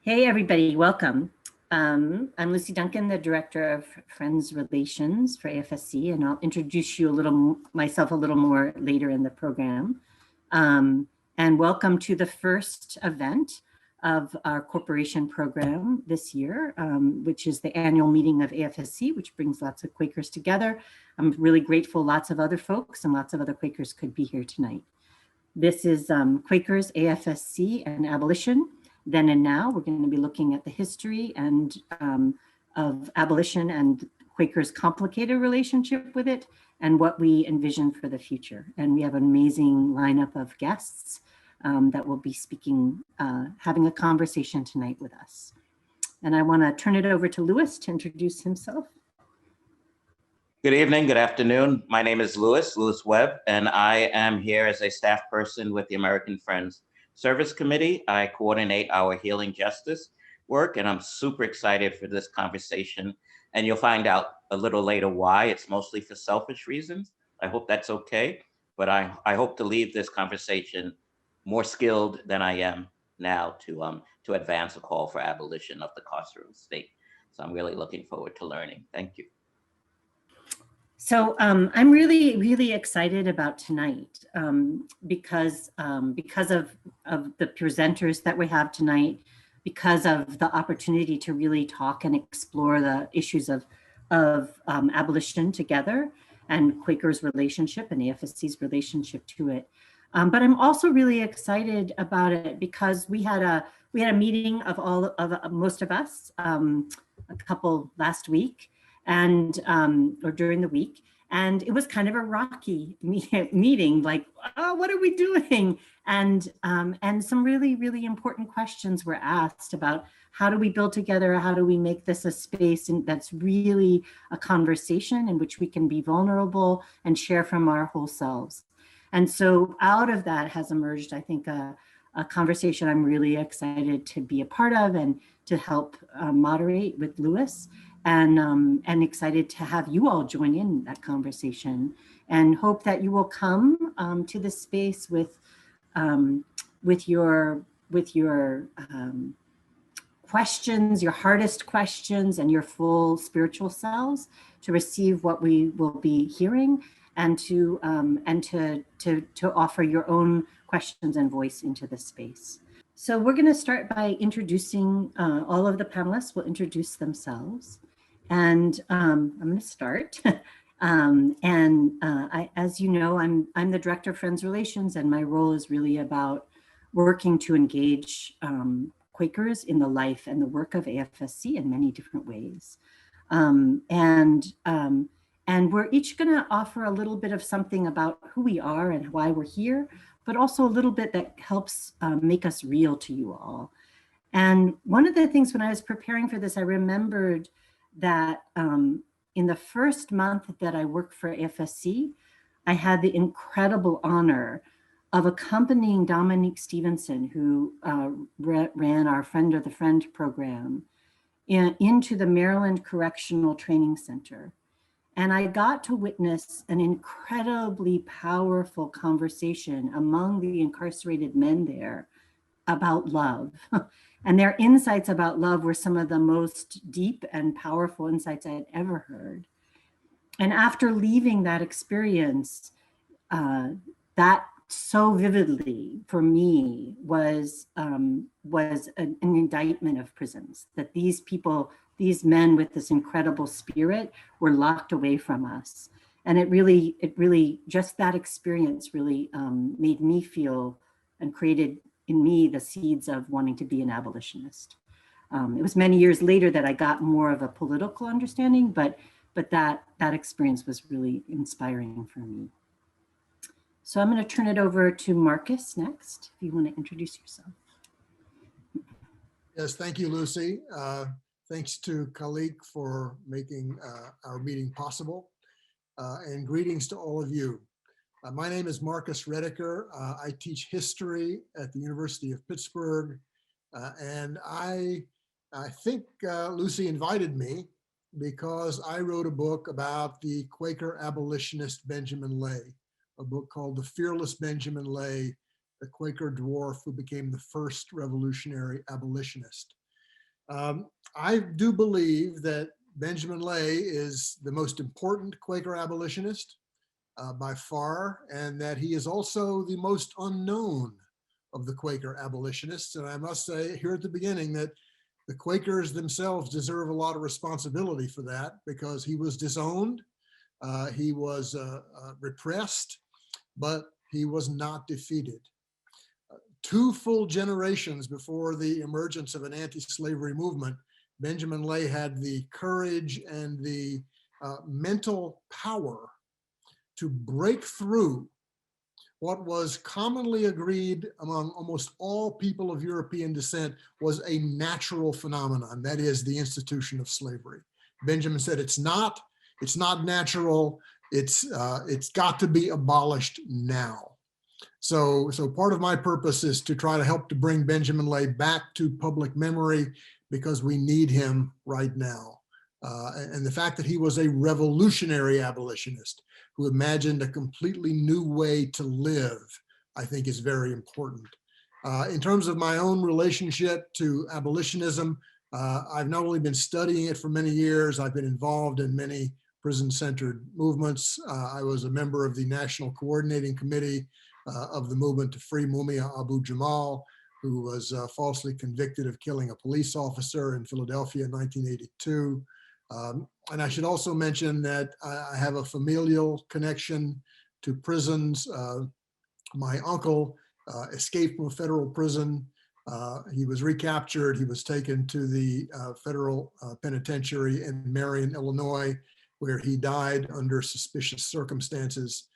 Hey, everybody, welcome. I'm Lucy Duncan, the Director of Friends Relations for AFSC, and I'll introduce you myself a little more later in the program. And welcome to the first event of our corporation program this year, which is the annual meeting of AFSC, which brings lots of Quakers together. I'm really grateful lots of other folks and lots of other Quakers could be here tonight. This is Quakers, AFSC, and Abolition. Then and Now. We're going to be looking at the history and of abolition and Quakers' complicated relationship with it and what we envision for the future. And we have an amazing lineup of guests that will be speaking, having a conversation tonight with us. And I want to turn it over to Louis to introduce himself. Good evening, good afternoon. My name is Louis Webb, and I am here as a staff person with the American Friends Service Committee. I coordinate our healing justice work, and I'm super excited for this conversation. And you'll find out a little later why. It's mostly for selfish reasons. I hope that's okay. But I hope to leave this conversation more skilled than I am now to advance a call for abolition of the carceral state. So I'm really looking forward to learning. Thank you. So I'm really excited about tonight because of the presenters that we have tonight, because of the opportunity to really talk and explore the issues of abolition together and Quakers' relationship and AFSC's relationship to it. But I'm also really excited about it because we had a meeting of most of us, a couple last week, and or during the week, and it was kind of a rocky meeting, like, oh, what are we doing? And some really important questions were asked about how do we build together, how do we make this a space that's really a conversation in which we can be vulnerable and share from our whole selves. And so out of that has emerged, I think, a conversation I'm really excited to be a part of and to help moderate with Louis. And excited to have you all join in that conversation, and hope that you will come to this space with your questions, your hardest questions, and your full spiritual selves to receive what we will be hearing, and to offer your own questions and voice into the space. So we're going to start by introducing all of the panelists will introduce themselves. And I'm going to start. As you know, I'm the Director of Friends Relations, and my role is really about working to engage Quakers in the life and the work of AFSC in many different ways. And we're each going to offer a little bit of something about who we are and why we're here, but also a little bit that helps make us real to you all. And one of the things when I was preparing for this, I remembered that in the first month that I worked for AFSC, I had the incredible honor of accompanying Dominique Stevenson, who ran our Friend of the Friend program, into the Maryland Correctional Training Center. And I got to witness an incredibly powerful conversation among the incarcerated men there about love. And their insights about love were some of the most deep and powerful insights I had ever heard. And after leaving that experience, that so vividly for me was an indictment of prisons, that these people, these men with this incredible spirit were locked away from us. And it really, just that experience really made me feel and created in me the seeds of wanting to be an abolitionist. It was many years later that I got more of a political understanding, but that experience was really inspiring for me. So I'm going to turn it over to Marcus next, if you want to introduce yourself. Yes, thank you, Lucy. Thanks to Khary for making our meeting possible. And greetings to all of you. My name is Marcus Rediker. I teach history at the University of Pittsburgh. And I think Lucy invited me because I wrote a book about the Quaker abolitionist Benjamin Lay, a book called The Fearless Benjamin Lay, the Quaker dwarf who became the first revolutionary abolitionist. I do believe that Benjamin Lay is the most important Quaker abolitionist by far, and that he is also the most unknown of the Quaker abolitionists. And I must say here at the beginning that the Quakers themselves deserve a lot of responsibility for that, because he was disowned, he was repressed, but he was not defeated. 2 full generations before the emergence of an anti-slavery movement, Benjamin Lay had the courage and the mental power to break through what was commonly agreed among almost all people of European descent was a natural phenomenon, that is the institution of slavery. Benjamin said, it's not natural, it's got to be abolished now. So part of my purpose is to try to help to bring Benjamin Lay back to public memory, because we need him right now. And the fact that he was a revolutionary abolitionist who imagined a completely new way to live, I think is very important. In terms of my own relationship to abolitionism, I've not only been studying it for many years, I've been involved in many prison-centered movements. I was a member of the National Coordinating Committee of the movement to free Mumia Abu Jamal, who was falsely convicted of killing a police officer in Philadelphia in 1982. And I should also mention that I have a familial connection to prisons. My uncle escaped from a federal prison. He was recaptured. He was taken to the federal penitentiary in Marion, Illinois, where he died under suspicious circumstances.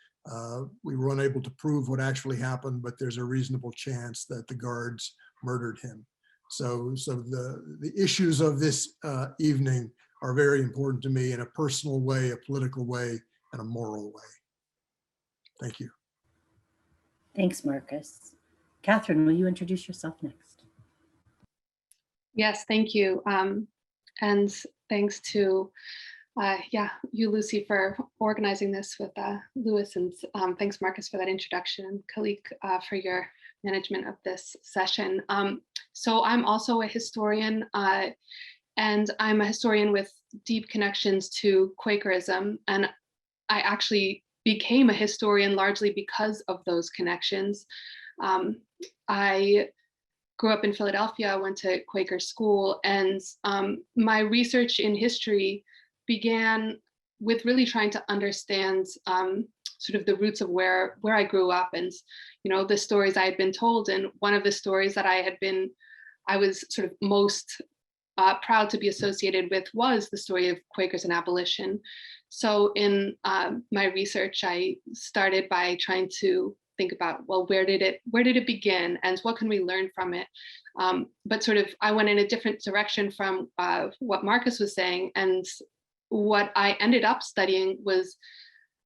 We were unable to prove what actually happened, but there's a reasonable chance that the guards murdered him. So the issues of this evening are very important to me in a personal way, a political way, and a moral way. Thank you. Thanks, Marcus. Katharine, will you introduce yourself next? Yes, thank you. And thanks to you, Lucy, for organizing this with Louis, and thanks, Marcus, for that introduction, and Khary for your management of this session. So I'm also a historian, and I'm a historian with deep connections to Quakerism, and I actually became a historian largely because of those connections. I grew up in Philadelphia, went to Quaker school, and my research in history began with really trying to understand sort of the roots of where I grew up, and the stories I had been told. And one of the stories that I was sort of most proud to be associated with was the story of Quakers and abolition. So in my research, I started by trying to think about, well, where did it begin, and what can we learn from it? But sort of I went in a different direction from what Marcus was saying, and what I ended up studying was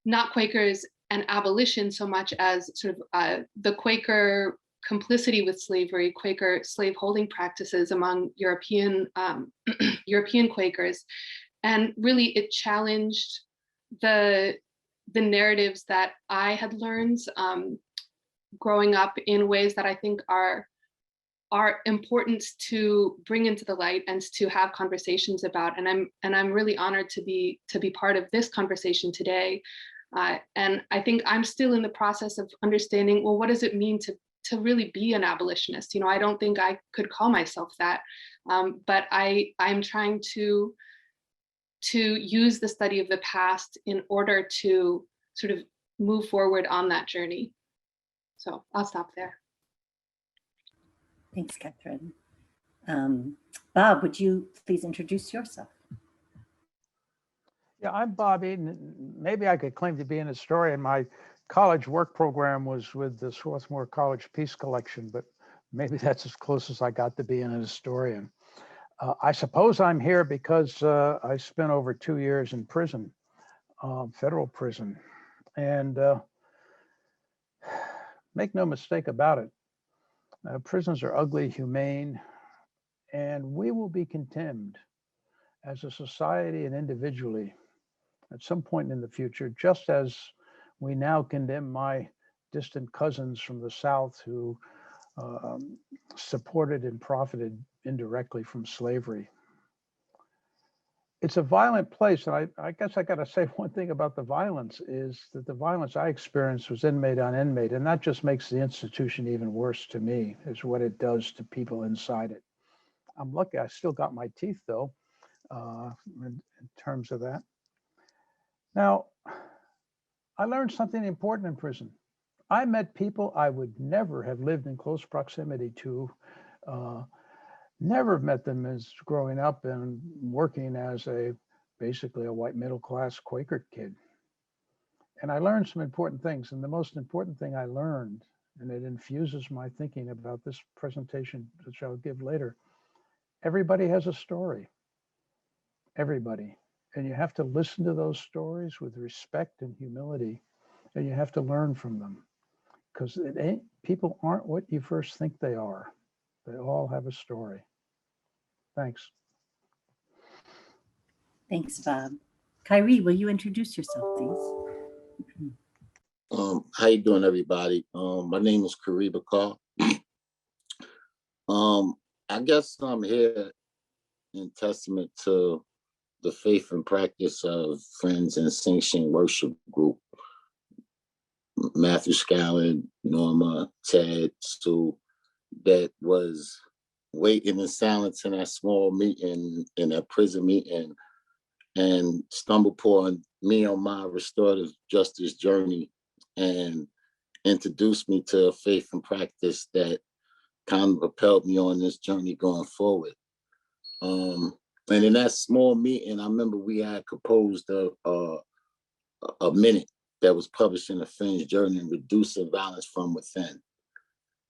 not Quakers and abolition so much as sort of the Quaker complicity with slavery, Quaker slaveholding practices among European Quakers. And really it challenged the narratives that I had learned growing up in ways that I think are important to bring into the light and to have conversations about. And I'm really honored to be part of this conversation today. And I think I'm still in the process of understanding, well, what does it mean to really be an abolitionist? I don't think I could call myself that, but I'm trying to use the study of the past in order to sort of move forward on that journey. So I'll stop there. Thanks, Katharine. Bob, would you please introduce yourself? Yeah, I'm Bob Eaton. Maybe I could claim to be an historian. My college work program was with the Swarthmore College Peace Collection, but maybe that's as close as I got to being an historian. I suppose I'm here because I spent over 2 years in prison, federal prison. And make no mistake about it, prisons are ugly, humane, and we will be condemned as a society and individually at some point in the future, just as we now condemn my distant cousins from the South who supported and profited indirectly from slavery. It's a violent place. And I guess I got to say one thing about the violence is that the violence I experienced was inmate on inmate. And that just makes the institution even worse to me, is what it does to people inside it. I'm lucky I still got my teeth though, in terms of that. Now, I learned something important in prison. I met people I would never have lived in close proximity to, never have met them as growing up and working as basically a white middle-class Quaker kid. And I learned some important things. And the most important thing I learned, and it infuses my thinking about this presentation, which I'll give later, everybody has a story, everybody. And you have to listen to those stories with respect and humility, and you have to learn from them. Because people aren't what you first think they are. They all have a story. Thanks. Thanks, Bob. Khary, will you introduce yourself, please? How you doing, everybody? My name is Khary Bekka. I guess I'm here in testament to the faith and practice of Friends and Sanctioned Worship Group. Matthew Scallon, Norma, Ted, Sue, that was waiting in silence in that small meeting, in that prison meeting, and stumbled upon me on my restorative justice journey and introduced me to a faith and practice that kind of propelled me on this journey going forward. And in that small meeting, I remember we had composed a minute that was published in the Friends Journal, Reducing Violence from Within.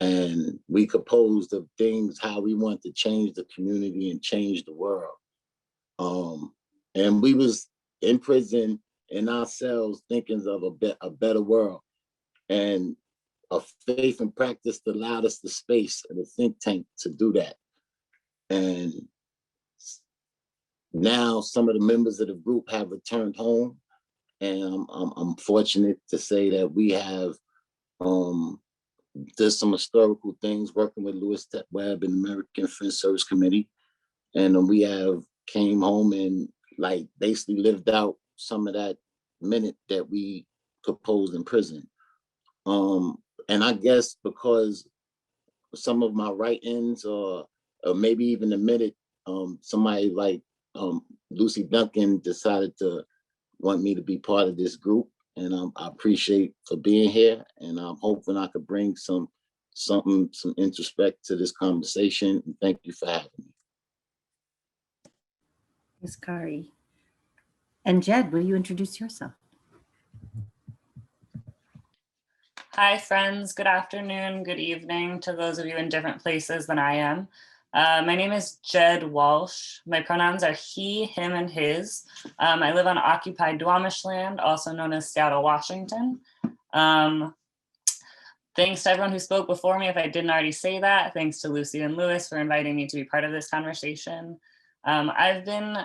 And we composed of things, how we want to change the community and change the world. And we was in prison in ourselves thinking of a better world. And a faith and practice that allowed us the space and the think tank to do that. And now some of the members of the group have returned home. And I'm fortunate to say that we have did some historical things working with Webb and the American Friends Service Committee. And we have came home and like basically lived out some of that minute that we proposed in prison. And I guess because some of my write-ins or maybe even the minute, somebody like Lucy Duncan decided to want me to be part of this group. And I appreciate for being here. And I'm hoping I could bring some introspect to this conversation. And thank you for having me. Thanks, Khary. And Jed, will you introduce yourself? Hi, friends. Good afternoon, good evening to those of you in different places than I am. My name is Jed Walsh. My pronouns are he, him, and his. I live on occupied Duwamish land, also known as Seattle, Washington. Thanks to everyone who spoke before me, if I didn't already say that. Thanks to Lucy and Lewis for inviting me to be part of this conversation. I've been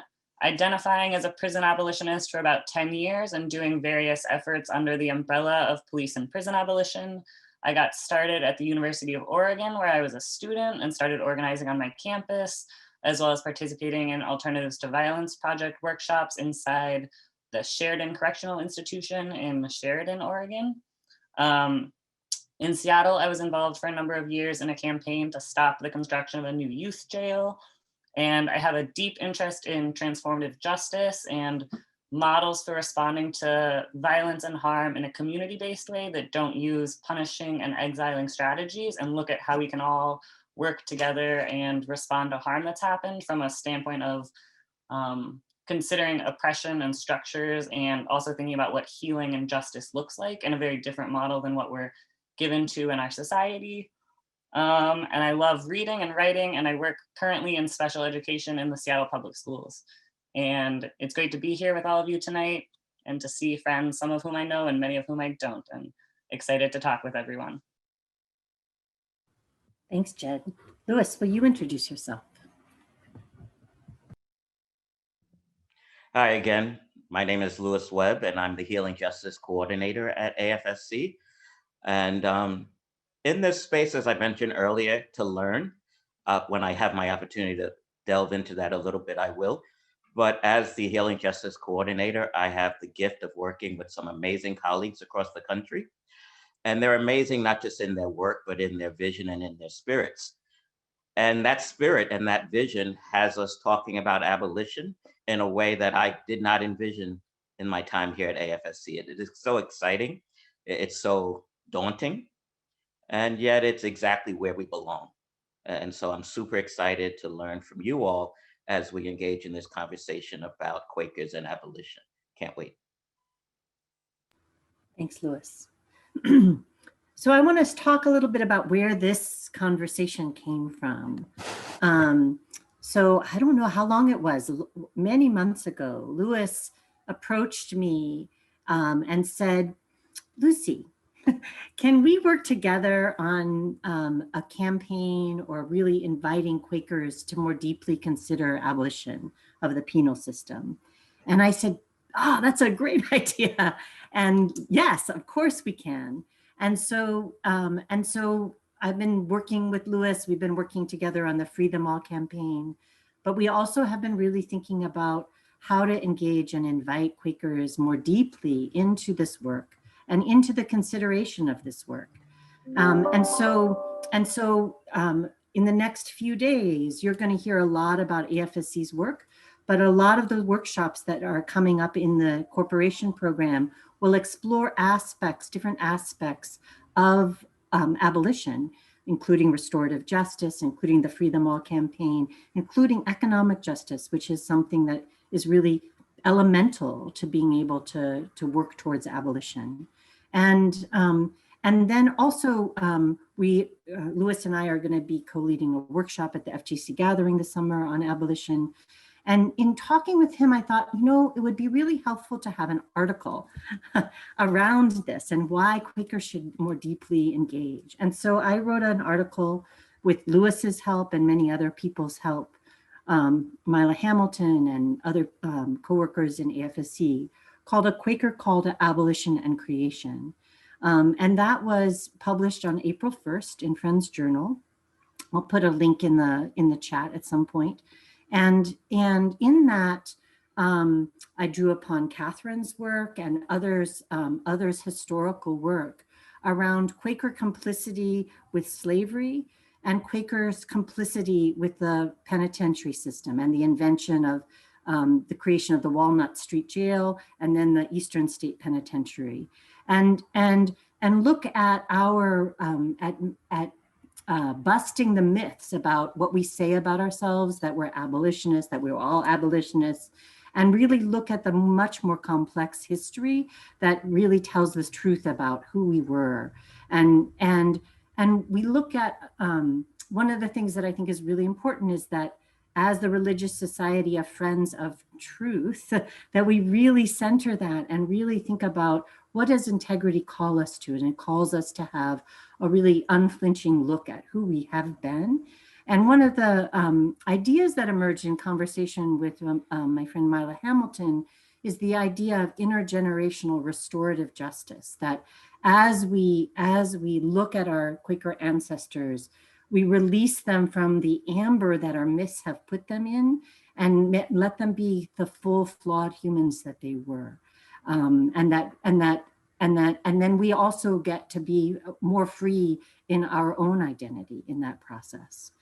identifying as a prison abolitionist for about 10 years and doing various efforts under the umbrella of police and prison abolition. I got started at the University of Oregon, where I was a student and started organizing on my campus, as well as participating in Alternatives to Violence project workshops inside the Sheridan Correctional Institution in Sheridan, Oregon. In Seattle, I was involved for a number of years in a campaign to stop the construction of a new youth jail. And I have a deep interest in transformative justice and models for responding to violence and harm in a community-based way that don't use punishing and exiling strategies, and look at how we can all work together and respond to harm that's happened from a standpoint of considering oppression and structures, and also thinking about what healing and justice looks like in a very different model than what we're given to in our society. And I love reading and writing, and I work currently in special education in the Seattle Public Schools. And it's great to be here with all of you tonight and to see friends, some of whom I know and many of whom I don't, and excited to talk with everyone. Thanks, Jed. Lewis, will you introduce yourself? Hi again. My name is Lewis Webb, and I'm the Healing Justice Coordinator at AFSC. And in this space, as I mentioned earlier, to learn, When I have my opportunity to delve into that a little bit, I will. But as the Healing Justice Coordinator, I have the gift of working with some amazing colleagues across the country. And they're amazing, not just in their work, but in their vision and in their spirits. And that spirit and that vision has us talking about abolition in a way that I did not envision in my time here at AFSC. It is so exciting. It's so daunting. And yet it's exactly where we belong. And so I'm super excited to learn from you all as we engage in this conversation about Quakers and abolition. Can't wait. Thanks, Louis. So I want to talk a little bit about where this conversation came from. So I don't know how long it was, many months ago, Louis approached me and said, Lucy, can we work together on a campaign or really inviting Quakers to more deeply consider abolition of the penal system? And I said, oh, that's a great idea. And yes, of course we can. And so I've been working with Louis. We've been working together on the Free Them All campaign, but we also have been really thinking about how to engage and invite Quakers more deeply into this work and into the consideration of this work. And so in the next few days, you're going to hear a lot about AFSC's work, but a lot of the workshops that are coming up in the corporation program will explore different aspects of abolition, including restorative justice, including the Free Them All campaign, including economic justice, which is something that is really elemental to being able to work towards abolition. And then also Louis and I are going to be co-leading a workshop at the FGC gathering this summer on abolition. And in talking with him, I thought, it would be really helpful to have an article around this and why Quakers should more deeply engage. And so I wrote an article with Louis's help and many other people's help, Mila Hamilton and other coworkers in AFSC, called A Quaker Call to Abolition and Creation. And that was published on April 1st in Friends Journal. I'll put a link in the chat at some point. And in that, I drew upon Katharine's work and others' historical work around Quaker complicity with slavery and Quakers' complicity with the penitentiary system and the invention of the creation of the Walnut Street Jail and then the Eastern State Penitentiary, and look at our busting the myths about what we say about ourselves, that we're abolitionists, that we're all abolitionists, and really look at the much more complex history that really tells us truth about who we were. And we look at, one of the things that I think is really important is that as the Religious Society of Friends of Truth, that we really center that and really think about what does integrity call us to? And it calls us to have a really unflinching look at who we have been. And one of the ideas that emerged in conversation with my friend Mila Hamilton is the idea of intergenerational restorative justice, that as we look at our Quaker ancestors, we release them from the amber that our myths have put them in and let them be the full flawed humans that they were. And then we also get to be more free in our own identity in that process.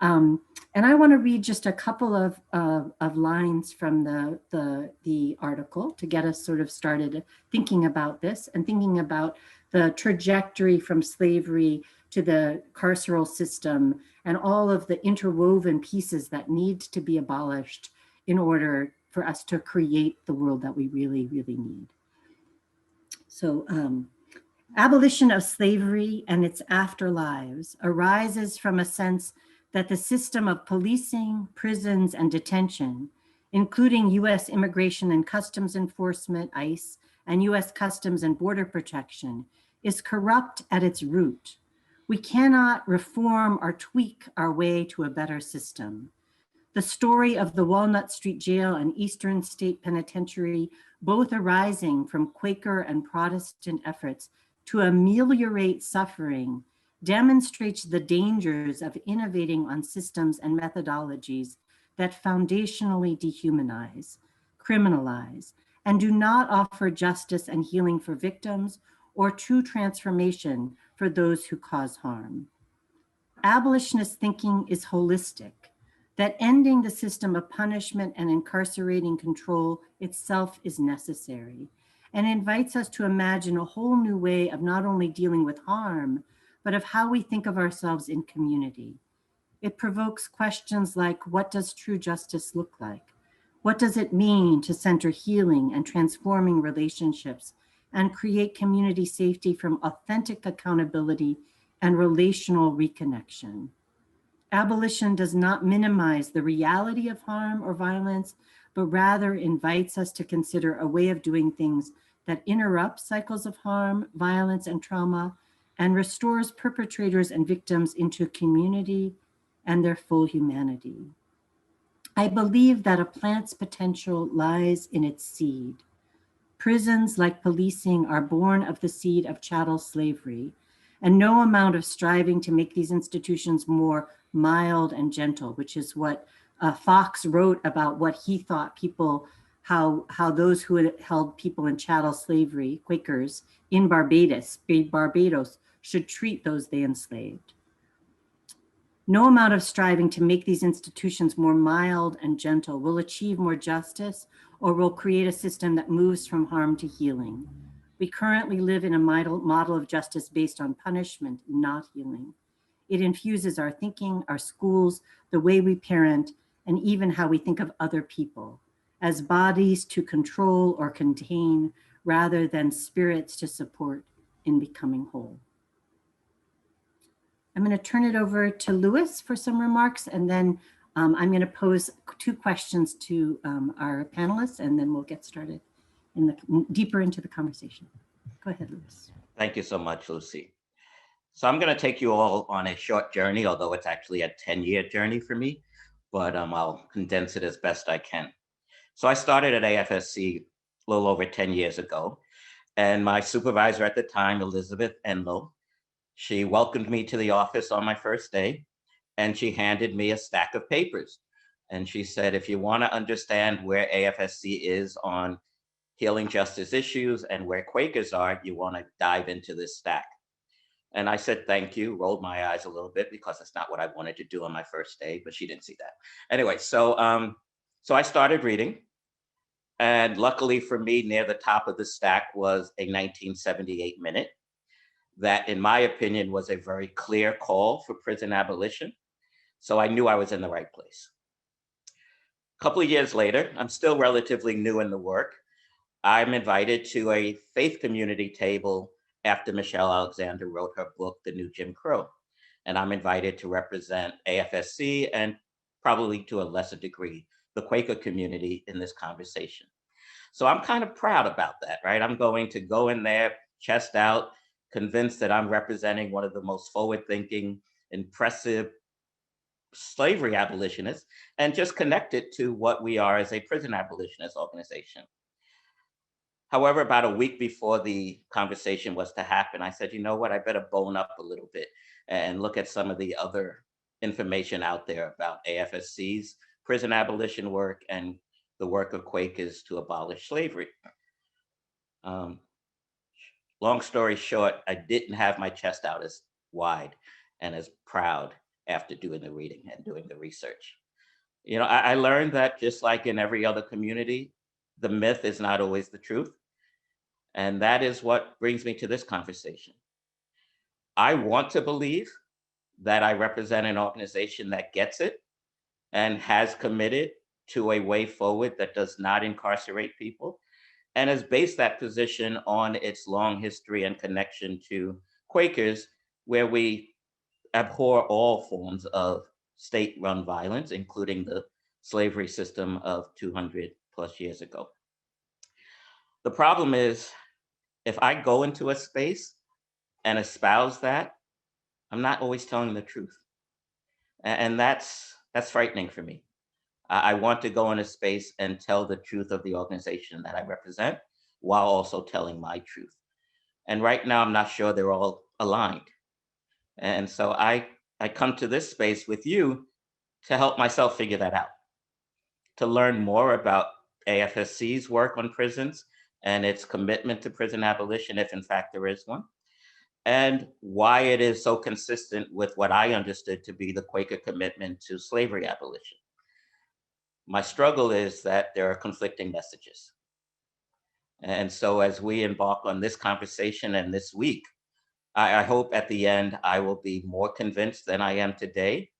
And I want to read just a couple of lines from the article to get us sort of started thinking about this and thinking about the trajectory from slavery to the carceral system and all of the interwoven pieces that need to be abolished in order for us to create the world that we really, really need. So abolition of slavery and its afterlives arises from a sense that the system of policing, prisons, and detention, including US Immigration and Customs Enforcement, ICE, and US Customs and Border Protection, is corrupt at its root. We cannot reform or tweak our way to a better system. The story of the Walnut Street Jail and Eastern State Penitentiary, both arising from Quaker and Protestant efforts to ameliorate suffering, demonstrates the dangers of innovating on systems and methodologies that foundationally dehumanize, criminalize, and do not offer justice and healing for victims or true transformation for those who cause harm. Abolitionist thinking is holistic, that ending the system of punishment and incarcerating control itself is necessary, and invites us to imagine a whole new way of not only dealing with harm, but of how we think of ourselves in community. It provokes questions like, what does true justice look like? What does it mean to center healing and transforming relationships and create community safety from authentic accountability and relational reconnection? Abolition does not minimize the reality of harm or violence, but rather invites us to consider a way of doing things that interrupts cycles of harm, violence, and trauma, and restores perpetrators and victims into community and their full humanity. I believe that a plant's potential lies in its seed. Prisons, like policing, are born of the seed of chattel slavery, and no amount of striving to make these institutions more mild and gentle, which is what Fox wrote about what he thought people, how those who had held people in chattel slavery, Quakers, in Barbados should treat those they enslaved. No amount of striving to make these institutions more mild and gentle will achieve more justice or will create a system that moves from harm to healing. We currently live in a model of justice based on punishment, not healing. It infuses our thinking, our schools, the way we parent, and even how we think of other people as bodies to control or contain rather than spirits to support in becoming whole. I'm going to turn it over to Louis for some remarks, and then I'm going to pose 2 questions to our panelists, and then we'll get started deeper into the conversation. Go ahead, Louis. Thank you so much, Lucy. So I'm going to take you all on a short journey, although it's actually a 10-year journey for me, but I'll condense it as best I can. So I started at AFSC a little over 10 years ago, and my supervisor at the time, Elizabeth Enlow, she welcomed me to the office on my first day, and she handed me a stack of papers. And she said, if you want to understand where AFSC is on healing justice issues and where Quakers are, you want to dive into this stack. And I said, thank you, rolled my eyes a little bit because that's not what I wanted to do on my first day, but she didn't see that. Anyway, so I started reading. And luckily for me, near the top of the stack was a 1978 minute that, in my opinion, was a very clear call for prison abolition. So I knew I was in the right place. A couple of years later, I'm still relatively new in the work. I'm invited to a faith community table after Michelle Alexander wrote her book, The New Jim Crow. And I'm invited to represent AFSC and probably to a lesser degree, the Quaker community in this conversation. So I'm kind of proud about that, right? I'm going to go in there, chest out, convinced that I'm representing one of the most forward-thinking, impressive slavery abolitionists, and just connect it to what we are as a prison abolitionist organization. However, about a week before the conversation was to happen, I said, you know what, I better bone up a little bit and look at some of the other information out there about AFSC's prison abolition work and the work of Quakers to abolish slavery. Long story short, I didn't have my chest out as wide and as proud after doing the reading and doing the research. You know, I learned that just like in every other community, the myth is not always the truth. And that is what brings me to this conversation. I want to believe that I represent an organization that gets it and has committed to a way forward that does not incarcerate people, and has based that position on its long history and connection to Quakers, where we abhor all forms of state-run violence, including the slavery system of 200 plus years ago. The problem is, if I go into a space and espouse that, I'm not always telling the truth. And that's frightening for me. I want to go in a space and tell the truth of the organization that I represent while also telling my truth. And right now, I'm not sure they're all aligned. And so I come to this space with you to help myself figure that out, to learn more about AFSC's work on prisons and its commitment to prison abolition, if in fact there is one, and why it is so consistent with what I understood to be the Quaker commitment to slavery abolition. My struggle is that there are conflicting messages. And so as we embark on this conversation and this week, I hope at the end I will be more convinced than I am today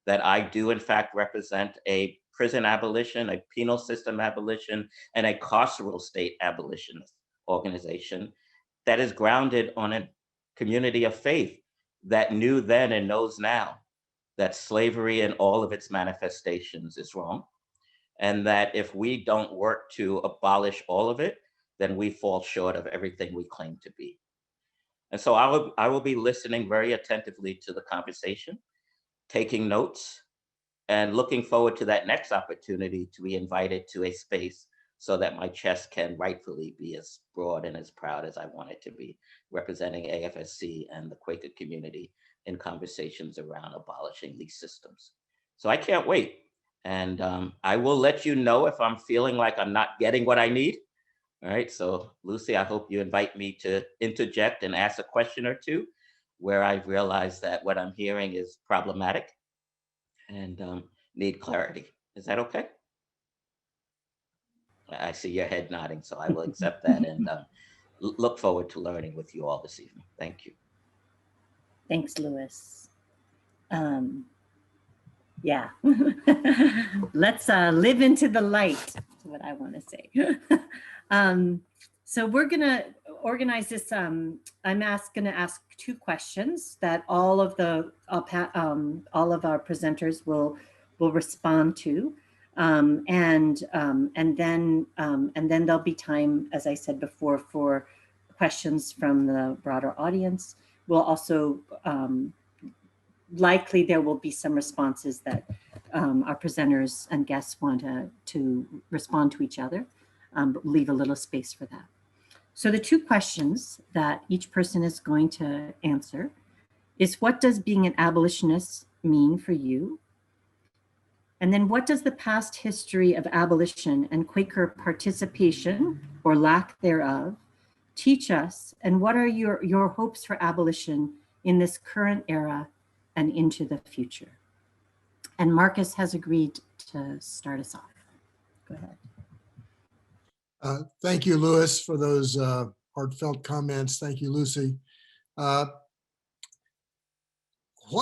that I do in fact represent a prison abolition, a penal system abolition, and a carceral state abolitionist organization that is grounded on a community of faith that knew then and knows now that slavery in all of its manifestations is wrong, and that if we don't work to abolish all of it, then we fall short of everything we claim to be. And so I will be listening very attentively to the conversation, taking notes, and looking forward to that next opportunity to be invited to a space so that my chest can rightfully be as broad and as proud as I want it to be, representing AFSC and the Quaker community in conversations around abolishing these systems. So I can't wait. And I will let you know if I'm feeling like I'm not getting what I need. All right, so Lucy, I hope you invite me to interject and ask a question or two where I realize that what I'm hearing is problematic and need clarity. Is that okay? I see your head nodding, so I will accept that and look forward to learning with you all this evening. Thank you. Thanks, Louis. Yeah, let's live into the light, is what I want to say. So we're gonna organize this. I'm gonna ask two questions that all of our presenters will respond to, and then there'll be time, as I said before, for questions from the broader audience. We'll also likely there will be some responses that our presenters and guests want to respond to each other, but leave a little space for that. So the two questions that each person is going to answer is, what does being an abolitionist mean for you? And then what does the past history of abolition and Quaker participation or lack thereof teach us? And what are your hopes for abolition in this current era and into the future? And Marcus has agreed to start us off. Go ahead. Thank you, Louis, for those heartfelt comments. Thank you, Lucy. What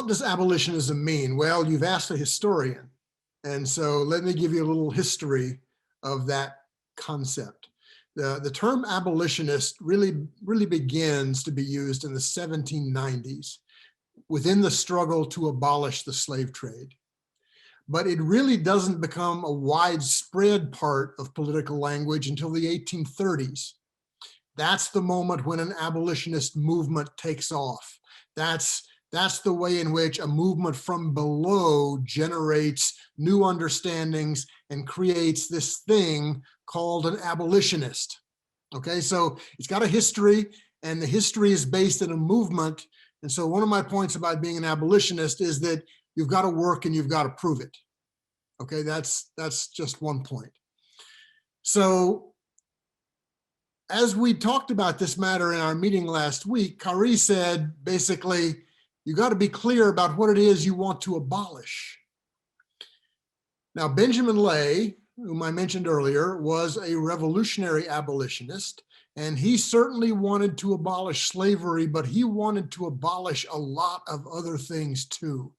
does abolitionism mean? Well, you've asked a historian, and so let me give you a little history of that concept. The term abolitionist really begins to be used in the 1790s within the struggle to abolish the slave trade. But it really doesn't become a widespread part of political language until the 1830s. That's the moment when an abolitionist movement takes off. That's the way in which a movement from below generates new understandings and creates this thing called an abolitionist. Okay, so it's got a history, and the history is based in a movement. And so one of my points about being an abolitionist is that you've got to work and you've got to prove it. Okay, that's just one point. So as we talked about this matter in our meeting last week, Khary said, basically, you got to be clear about what it is you want to abolish. Now, Benjamin Lay, whom I mentioned earlier, was a revolutionary abolitionist, and he certainly wanted to abolish slavery, but he wanted to abolish a lot of other things too.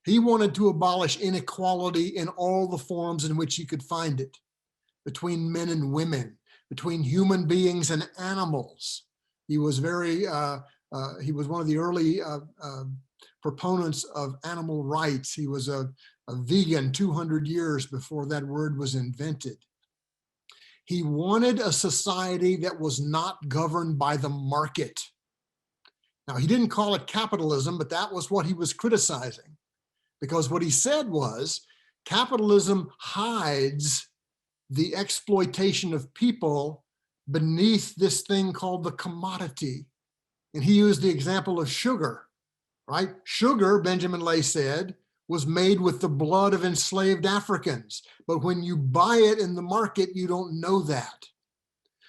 He wanted to abolish inequality in all the forms in which he could find it, between men and women, between human beings and animals. He was he was one of the early proponents of animal rights. He was a vegan 200 years before that word was invented. He wanted a society that was not governed by the market. Now, he didn't call it capitalism, but that was what he was criticizing. Because what he said was, capitalism hides the exploitation of people beneath this thing called the commodity. And he used the example of sugar. right? Sugar, Benjamin Lay said, was made with the blood of enslaved Africans. But when you buy it in the market, you don't know that.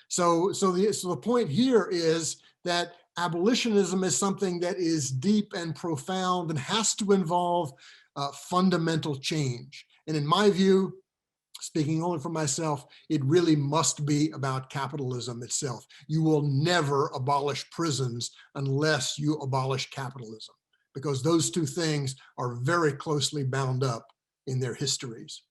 So the point here is that abolitionism is something that is deep and profound and has to involve fundamental change. And in my view, speaking only for myself, it really must be about capitalism itself. You will never abolish prisons unless you abolish capitalism, because those two things are very closely bound up in their histories.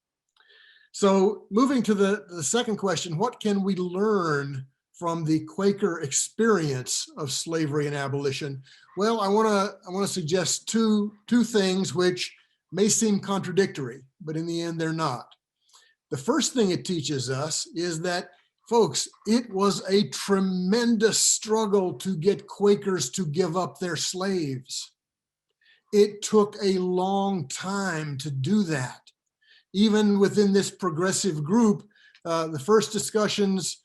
So moving to the second question, what can we learn from the Quaker experience of slavery and abolition? Well, I want to suggest two things which may seem contradictory, but in the end they're not. The first thing it teaches us is that, folks, it was a tremendous struggle to get Quakers to give up their slaves. It took a long time to do that. Even within this progressive group, the first discussions,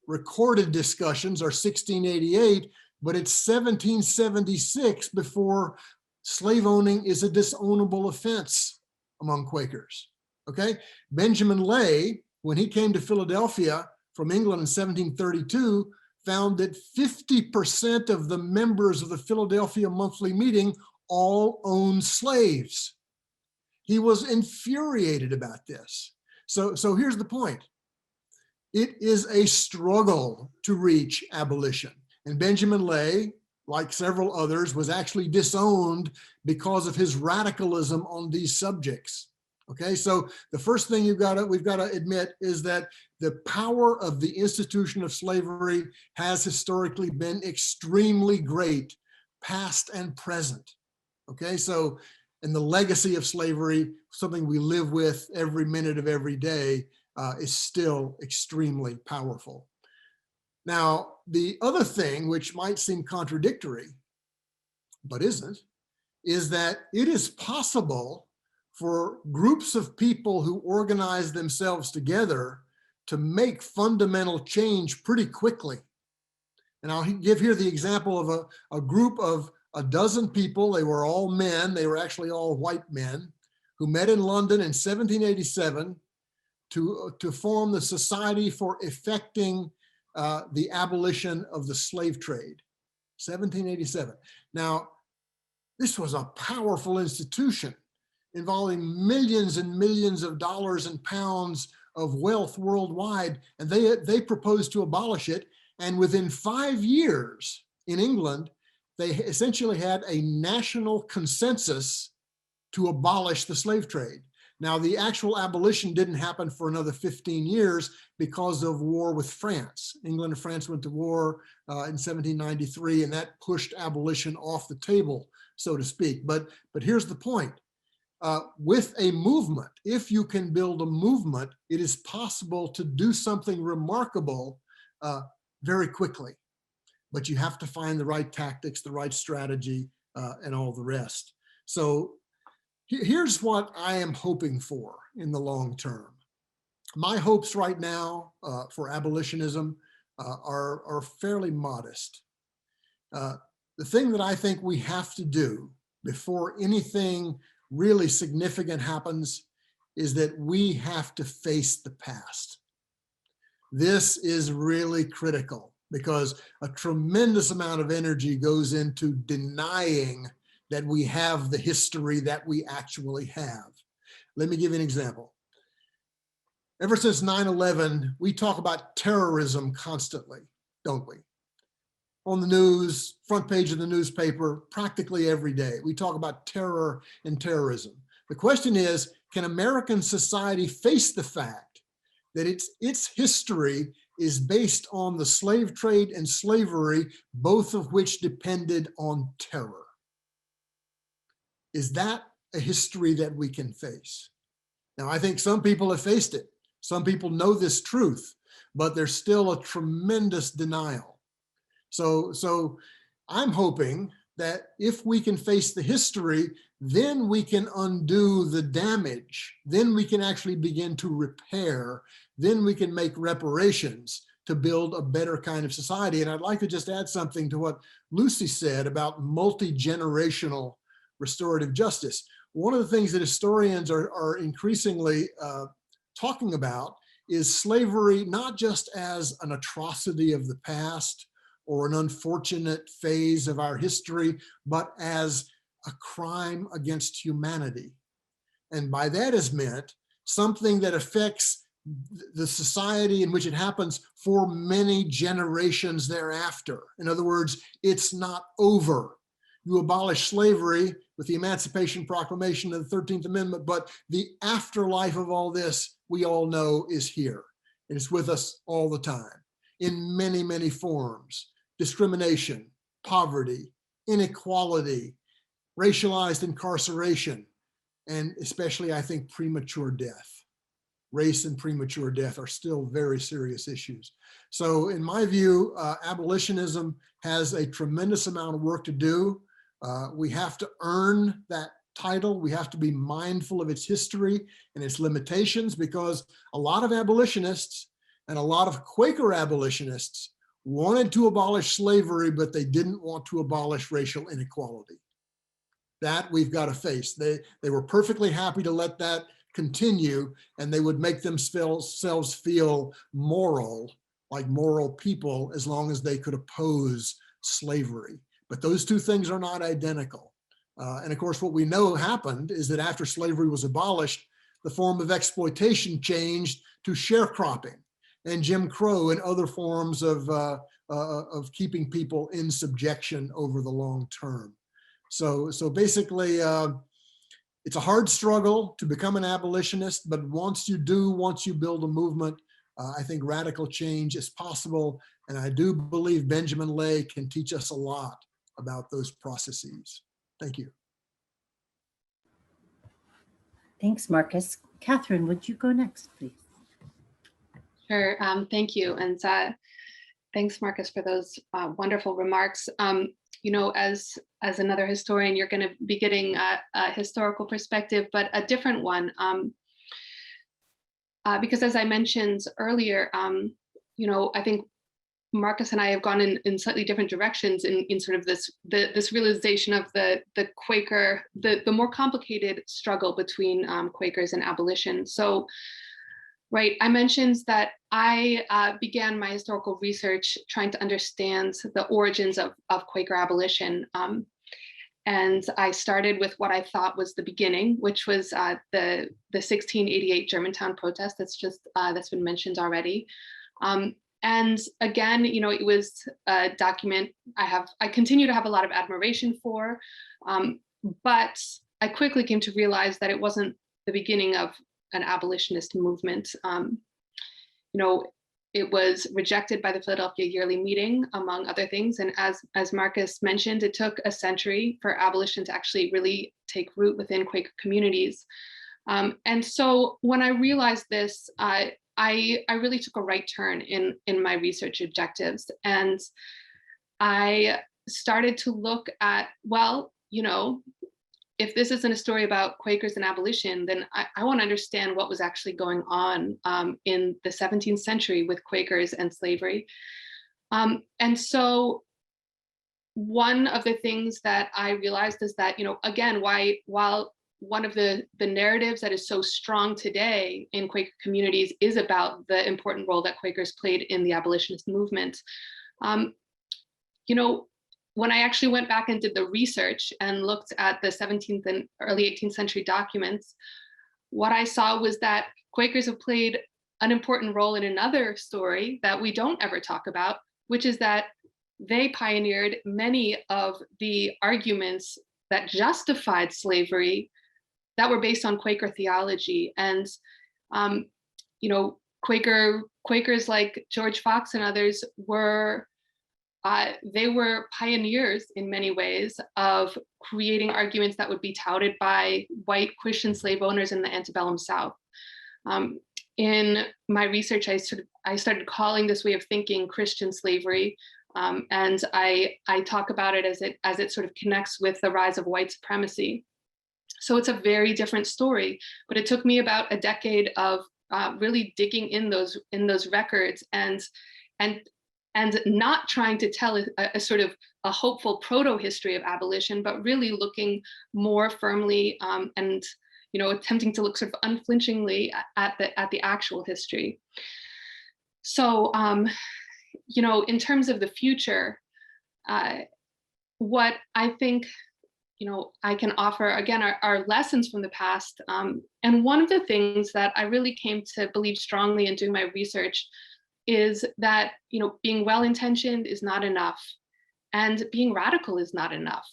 recorded discussions, are 1688, but it's 1776 before slave owning is a disownable offense among Quakers. Okay, Benjamin Lay, when he came to Philadelphia from England in 1732, found that 50% of the members of the Philadelphia Monthly Meeting all owned slaves. He was infuriated about this. So here's the point. It is a struggle to reach abolition. And Benjamin Lay, like several others, was actually disowned because of his radicalism on these subjects. Okay, so the first thing we've got to admit is that the power of the institution of slavery has historically been extremely great, past and present. Okay, so, and the legacy of slavery, something we live with every minute of every day, is still extremely powerful. Now, the other thing, which might seem contradictory, but isn't, is that it is possible for groups of people who organize themselves together to make fundamental change pretty quickly. And I'll give here the example of a group of a dozen people. They were all men. They were actually all white men who met in London in 1787 to form the Society for Effecting the Abolition of the Slave Trade, 1787. Now, this was a powerful institution involving millions and millions of dollars and pounds of wealth worldwide, and they proposed to abolish it. And within 5 years in England, they essentially had a national consensus to abolish the slave trade. Now, the actual abolition didn't happen for another 15 years because of war with France. England and France went to war in 1793, and that pushed abolition off the table, so to speak. But here's the point. With a movement, if you can build a movement, it is possible to do something remarkable very quickly. But you have to find the right tactics, the right strategy, and all the rest. So here's what I am hoping for in the long term. My hopes right now for abolitionism are fairly modest. The thing that I think we have to do before anything really significant happens is that we have to face the past. This is really critical because a tremendous amount of energy goes into denying that we have the history that we actually have. Let me give you an example. Ever since 9/11, we talk about terrorism constantly, don't we? On the news, front page of the newspaper, practically every day. We talk about terror and terrorism. The question is, can American society face the fact that its history is based on the slave trade and slavery, both of which depended on terror? Is that a history that we can face? Now, I think some people have faced it. Some people know this truth, but there's still a tremendous denial. So I'm hoping that if we can face the history, then we can undo the damage. Then we can actually begin to repair. Then we can make reparations to build a better kind of society. And I'd like to just add something to what Lucy said about multi-generational restorative justice. One of the things that historians are increasingly talking about is slavery, not just as an atrocity of the past or an unfortunate phase of our history, but as a crime against humanity. And by that is meant something that affects the society in which it happens for many generations thereafter. In other words, it's not over. You abolish slavery with the Emancipation Proclamation and the 13th Amendment, but the afterlife of all this, we all know, is here. It is with us all the time in many, many forms: discrimination, poverty, inequality, racialized incarceration, and especially, I think, premature death. Race and premature death are still very serious issues. So in my view, abolitionism has a tremendous amount of work to do. We have to earn that title. We have to be mindful of its history and its limitations, because a lot of abolitionists and a lot of Quaker abolitionists wanted to abolish slavery, but they didn't want to abolish racial inequality. That we've got to face. They were perfectly happy to let that continue, and they would make themselves feel moral, like moral people, as long as they could oppose slavery. But those two things are not identical. And of course, what we know happened is that after slavery was abolished, the form of exploitation changed to sharecropping and Jim Crow and other forms of keeping people in subjection over the long term. So basically, it's a hard struggle to become an abolitionist, but once you build a movement, I think radical change is possible. And I do believe Benjamin Lay can teach us a lot about those processes. Thank you. Thanks, Marcus. Katharine, would you go next, please? Sure, thank you. And thanks, Marcus, for those wonderful remarks. You know, as another historian, you're going to be getting a historical perspective, but a different one. Because as I mentioned earlier, you know, I think Marcus and I have gone in slightly different directions in sort of this realization of the Quaker, the more complicated struggle between Quakers and abolition. So, right, I mentioned that I began my historical research trying to understand the origins of Quaker abolition. And I started with what I thought was the beginning, which was the 1688 Germantown protest that's been mentioned already. And again, you know, it was a document I continue to have a lot of admiration for, but I quickly came to realize that it wasn't the beginning of an abolitionist movement. You know, it was rejected by the Philadelphia Yearly Meeting, among other things. And as Marcus mentioned, it took a century for abolition to actually really take root within Quaker communities. And so when I realized this, I really took a right turn in my research objectives. And I started to look at, well, you know, if this isn't a story about Quakers and abolition, then I want to understand what was actually going on in the 17th century with Quakers and slavery. And so one of the things that I realized is that, you know, again, while one of the narratives that is so strong today in Quaker communities is about the important role that Quakers played in the abolitionist movement, you know, when I actually went back and did the research and looked at the 17th and early 18th century documents, what I saw was that Quakers have played an important role in another story that we don't ever talk about, which is that they pioneered many of the arguments that justified slavery that were based on Quaker theology. And, you know, Quakers like George Fox and others were pioneers in many ways of creating arguments that would be touted by white Christian slave owners in the antebellum South. In my research, I started calling this way of thinking Christian slavery, and I talk about it as it sort of connects with the rise of white supremacy. So it's a very different story, but it took me about a decade of really digging in those records and and not trying to tell a sort of a hopeful proto-history of abolition, but really looking more firmly and attempting to look sort of unflinchingly at the actual history. So, in terms of the future, what I think I can offer, again, are lessons from the past. And one of the things that I really came to believe strongly in doing my research is that, being well-intentioned is not enough, and being radical is not enough.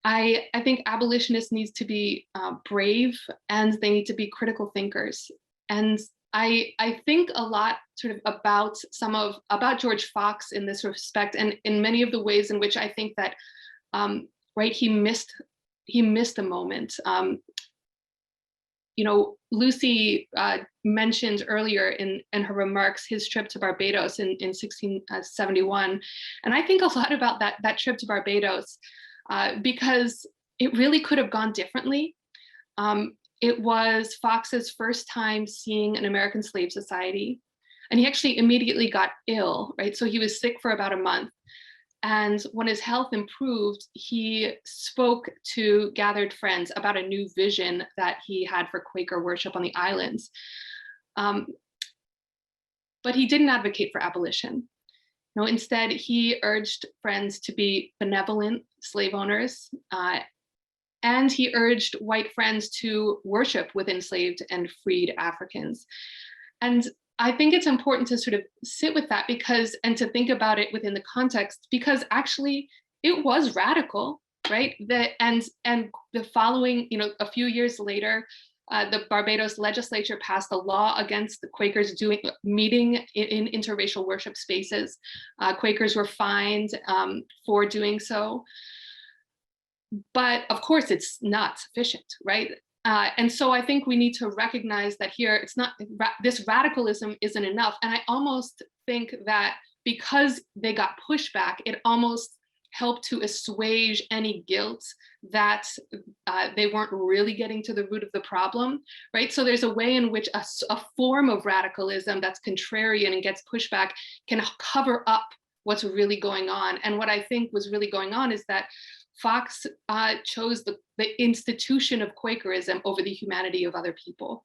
I think abolitionists need to be brave, and they need to be critical thinkers. And I think a lot sort of about George Fox in this respect, and in many of the ways in which I think that he missed a moment. Lucy mentioned earlier in her remarks his trip to Barbados in 1671, and I think a lot about that trip to Barbados because it really could have gone differently. It was Fox's first time seeing an American slave society, and he actually immediately got ill, right? So he was sick for about a month. And when his health improved, he spoke to gathered friends about a new vision that he had for Quaker worship on the islands. But he didn't advocate for abolition. Instead, he urged friends to be benevolent slave owners, and he urged white friends to worship with enslaved and freed Africans. And I think it's important to sort of sit with that and to think about it within the context, because actually it was radical, right? And the following, a few years later, the Barbados legislature passed a law against the Quakers meeting in interracial worship spaces. Quakers were fined for doing so. But of course, it's not sufficient, right? And so I think we need to recognize that here, it's not, this radicalism isn't enough. And I almost think that because they got pushback, it almost helped to assuage any guilt that they weren't really getting to the root of the problem, right? So there's a way in which a form of radicalism that's contrarian and gets pushback can cover up what's really going on. And what I think was really going on is that Fox chose the institution of Quakerism over the humanity of other people.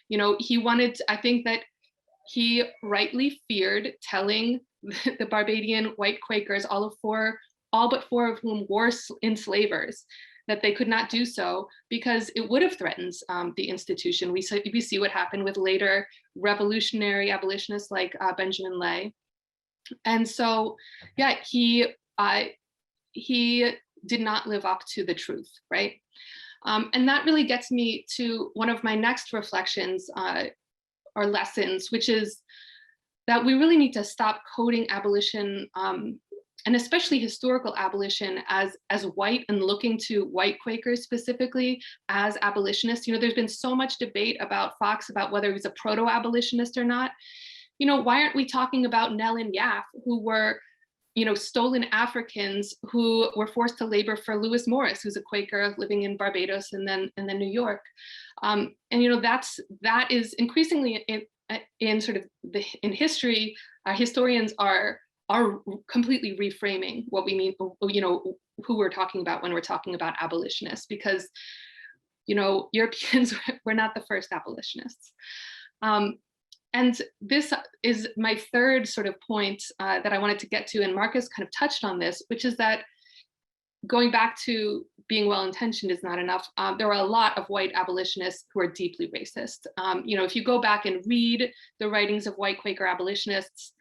He wanted, I think that he rightly feared telling the Barbadian white Quakers, all but four of whom were enslavers, that they could not do so because it would have threatened the institution. We see what happened with later revolutionary abolitionists like Benjamin Lay. And so, yeah, he did not live up to the truth, right? And that really gets me to one of my next reflections or lessons, which is that we really need to stop coding abolition, and especially historical abolition, as white, and looking to white Quakers specifically as abolitionists. There's been so much debate about Fox about whether he was a proto-abolitionist or not. Why aren't we talking about Nell and Yaf, who were stolen Africans who were forced to labor for Lewis Morris, who's a Quaker living in Barbados and then New York. And that is increasingly in sort of in history, historians are completely reframing what we mean, who we're talking about when we're talking about abolitionists, because Europeans were not the first abolitionists. And this is my third sort of point that I wanted to get to, and Marcus kind of touched on this, which is that going back to being well-intentioned is not enough. There are a lot of white abolitionists who are deeply racist. If you go back and read the writings of white Quaker abolitionists,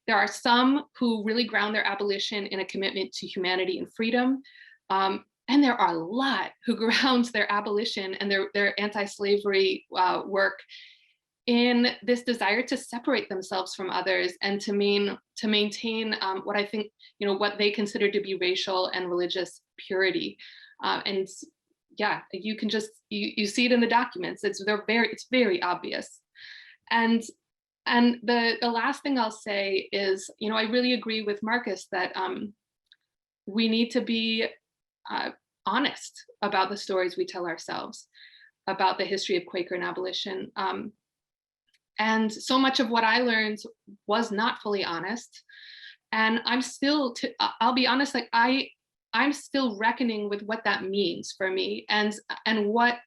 there are some who really ground their abolition in a commitment to humanity and freedom. And there are a lot who ground their abolition and their anti-slavery work in this desire to separate themselves from others and to maintain what I think, what they consider to be racial and religious purity. And yeah, you can just, you see it in the documents. It's very obvious. And the last thing I'll say is, I really agree with Marcus that we need to be honest about the stories we tell ourselves about the history of Quaker and abolition. And so much of what I learned was not fully honest. And I'm still, I'll be honest, like I'm still reckoning with what that means for me, and what,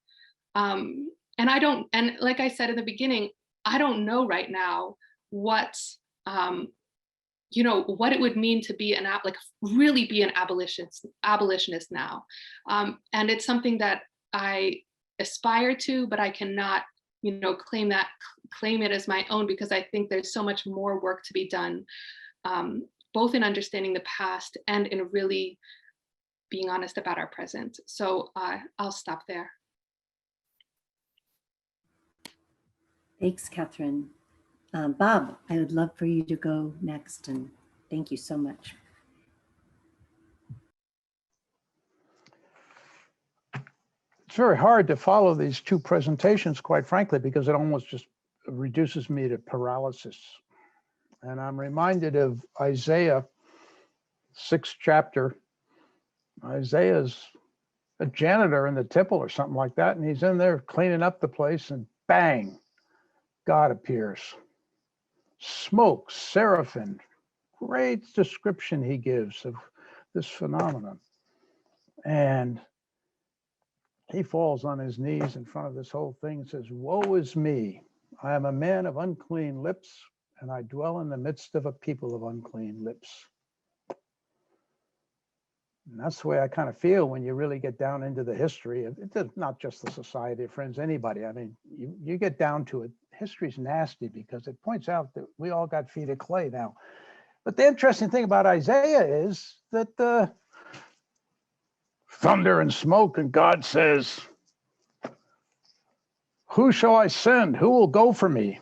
and I don't, and like I said in the beginning, I don't know right now what, you know, what it would mean to be like really be an abolitionist now. And it's something that I aspire to, but I cannot, you know, claim it as my own, because I think there's so much more work to be done, both in understanding the past and in really being honest about our present. So I'll stop there. Thanks, Katharine. Bob, I would love for you to go next, and thank you so much. It's very hard to follow these two presentations, quite frankly, because it almost just reduces me to paralysis. And I'm reminded of Isaiah, 6th chapter. Isaiah's a janitor in the temple or something like that, and he's in there cleaning up the place, and bang, God appears. Smoke, seraphim, great description he gives of this phenomenon. And he falls on his knees in front of this whole thing and says, "Woe is me, I am a man of unclean lips, and I dwell in the midst of a people of unclean lips." And that's the way I kind of feel when you really get down into the history of it, not just the Society of Friends, anybody. I mean, you get down to it, history's nasty because it points out that we all got feet of clay now. But the interesting thing about Isaiah is that thunder and smoke, and God says, "Who shall I send? Who will go for me?"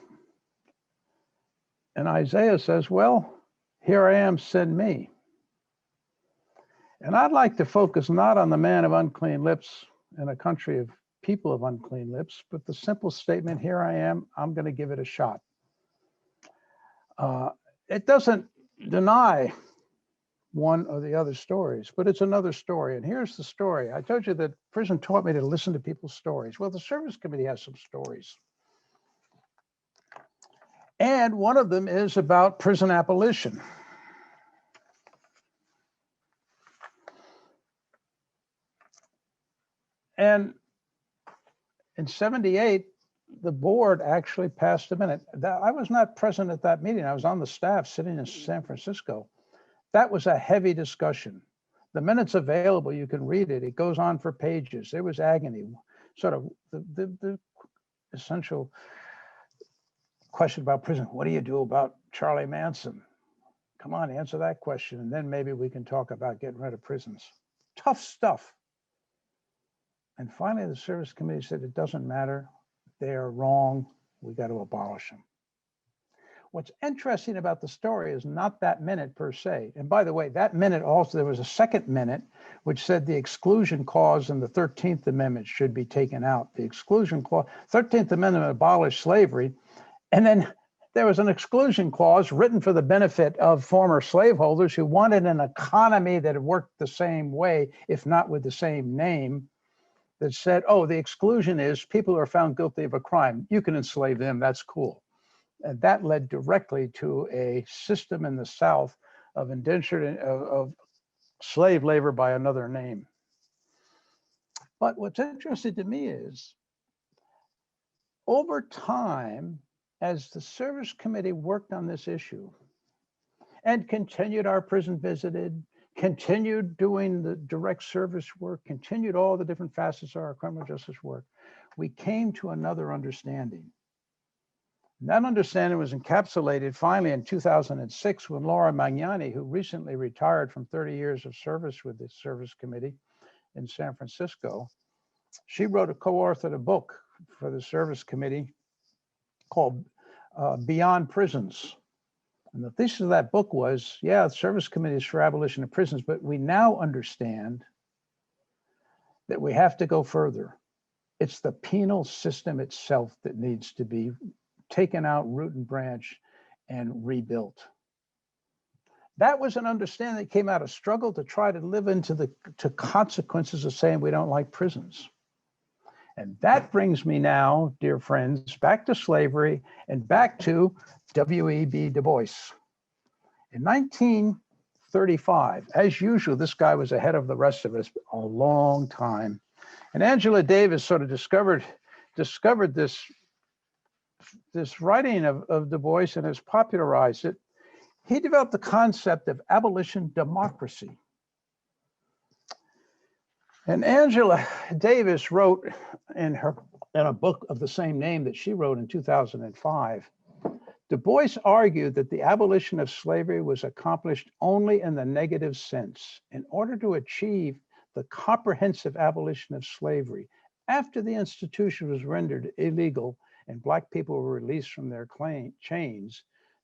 And Isaiah says, "Well, here I am, send me." And I'd like to focus not on the man of unclean lips in a country of people of unclean lips, but the simple statement, here I am, I'm going to give it a shot. It doesn't deny one or the other stories, but it's another story. And here's the story. I told you that prison taught me to listen to people's stories. Well, the Service Committee has some stories. And one of them is about prison abolition. And in '78, the board actually passed a minute. I was not present at that meeting. I was on the staff sitting in San Francisco. That was a heavy discussion. The minute's available, you can read it. It goes on for pages. There was agony. Sort of the essential question about prison. What do you do about Charlie Manson? Come on, answer that question, and then maybe we can talk about getting rid of prisons. Tough stuff. And finally, the Service Committee said, it doesn't matter. They are wrong. We got to abolish them. What's interesting about the story is not that minute per se. And by the way, that minute also, there was a second minute which said the exclusion clause in the 13th Amendment should be taken out. The exclusion clause, 13th Amendment abolished slavery. And then there was an exclusion clause written for the benefit of former slaveholders who wanted an economy that worked the same way, if not with the same name, that said, oh, the exclusion is people who are found guilty of a crime. You can enslave them, that's cool. And that led directly to a system in the South of indentured, of slave labor by another name. But what's interesting to me is, over time, as the Service Committee worked on this issue and continued our prison visited, continued doing the direct service work, continued all the different facets of our criminal justice work, we came to another understanding. And that understanding was encapsulated finally in 2006 when Laura Magnani, who recently retired from 30 years of service with the Service Committee in San Francisco, she co-authored a book for the Service Committee called Beyond Prisons. And the thesis of that book was, yeah, the Service Committee is for abolition of prisons, but we now understand that we have to go further. It's the penal system itself that needs to be taken out root and branch and rebuilt. That was an understanding that came out of struggle to try to live into the consequences of saying we don't like prisons. And that brings me now, dear friends, back to slavery and back to W.E.B. Du Bois. In 1935, as usual, this guy was ahead of the rest of us a long time. And Angela Davis sort of discovered this writing of Du Bois and has popularized it. He developed the concept of abolition democracy. And Angela Davis wrote in a book of the same name that she wrote in 2005, Du Bois argued that the abolition of slavery was accomplished only in the negative sense. In order to achieve the comprehensive abolition of slavery, after the institution was rendered illegal and Black people were released from their chains,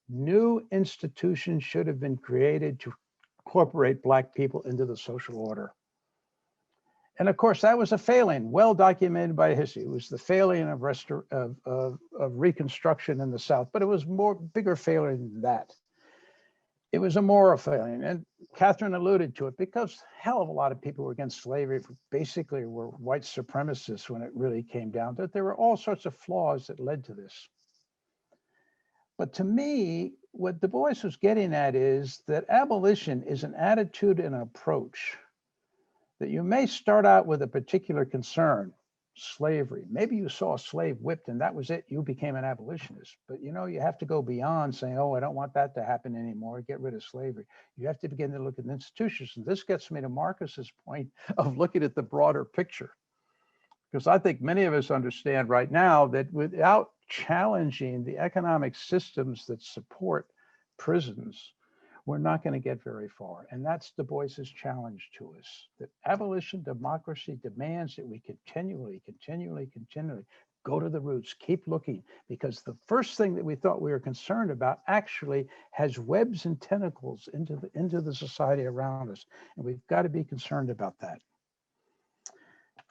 new institutions should have been created to incorporate Black people into the social order. And of course, that was a failing, well documented by history. It was the failing of Reconstruction in the South, but it was bigger failure than that. It was a moral failing, and Katharine alluded to it, because a hell of a lot of people were against slavery, basically were white supremacists when it really came down to it. There were all sorts of flaws that led to this. But to me, what Du Bois was getting at is that abolition is an attitude and an approach that you may start out with a particular concern, slavery. Maybe you saw a slave whipped and that was it, you became an abolitionist. But you know, you have to go beyond saying, oh, I don't want that to happen anymore, get rid of slavery. You have to begin to look at institutions. And this gets me to Marcus's point of looking at the broader picture. Because I think many of us understand right now that without challenging the economic systems that support prisons, we're not going to get very far. And that's Du Bois's challenge to us, that abolition democracy demands that we continually go to the roots, keep looking, because the first thing that we thought we were concerned about actually has webs and tentacles into the society around us. And we've got to be concerned about that.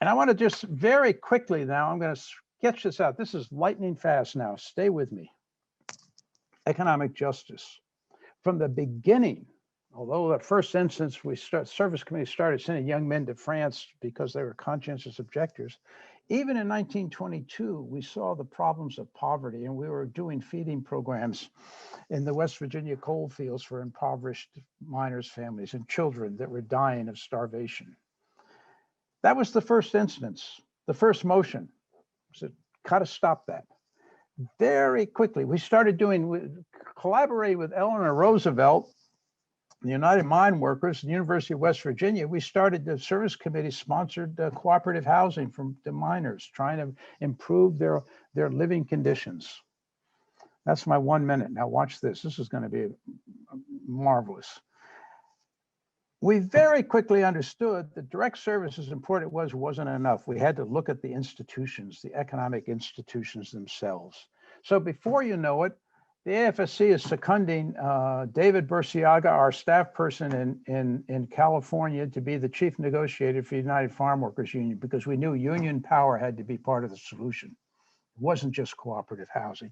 And I want to just very quickly now, I'm going to sketch this out. This is lightning fast now. Stay with me. Economic justice. From the beginning, although the first instance service committee started sending young men to France because they were conscientious objectors, even in 1922, we saw the problems of poverty, and we were doing feeding programs in the West Virginia coal fields for impoverished miners' families and children that were dying of starvation. That was the first instance, the first motion. We said, gotta stop that. Very quickly, we started collaborating with Eleanor Roosevelt, the United Mine Workers, and the University of West Virginia. We started the service committee sponsored cooperative housing for the miners, trying to improve their living conditions. That's my 1 minute. Now watch this. This is going to be marvelous. We very quickly understood that direct service, as important it wasn't enough. We had to look at the institutions, the economic institutions themselves. So before you know it, the AFSC is seconding David Burciaga, our staff person in California, to be the chief negotiator for the United Farm Workers Union, because we knew union power had to be part of the solution. It wasn't just cooperative housing.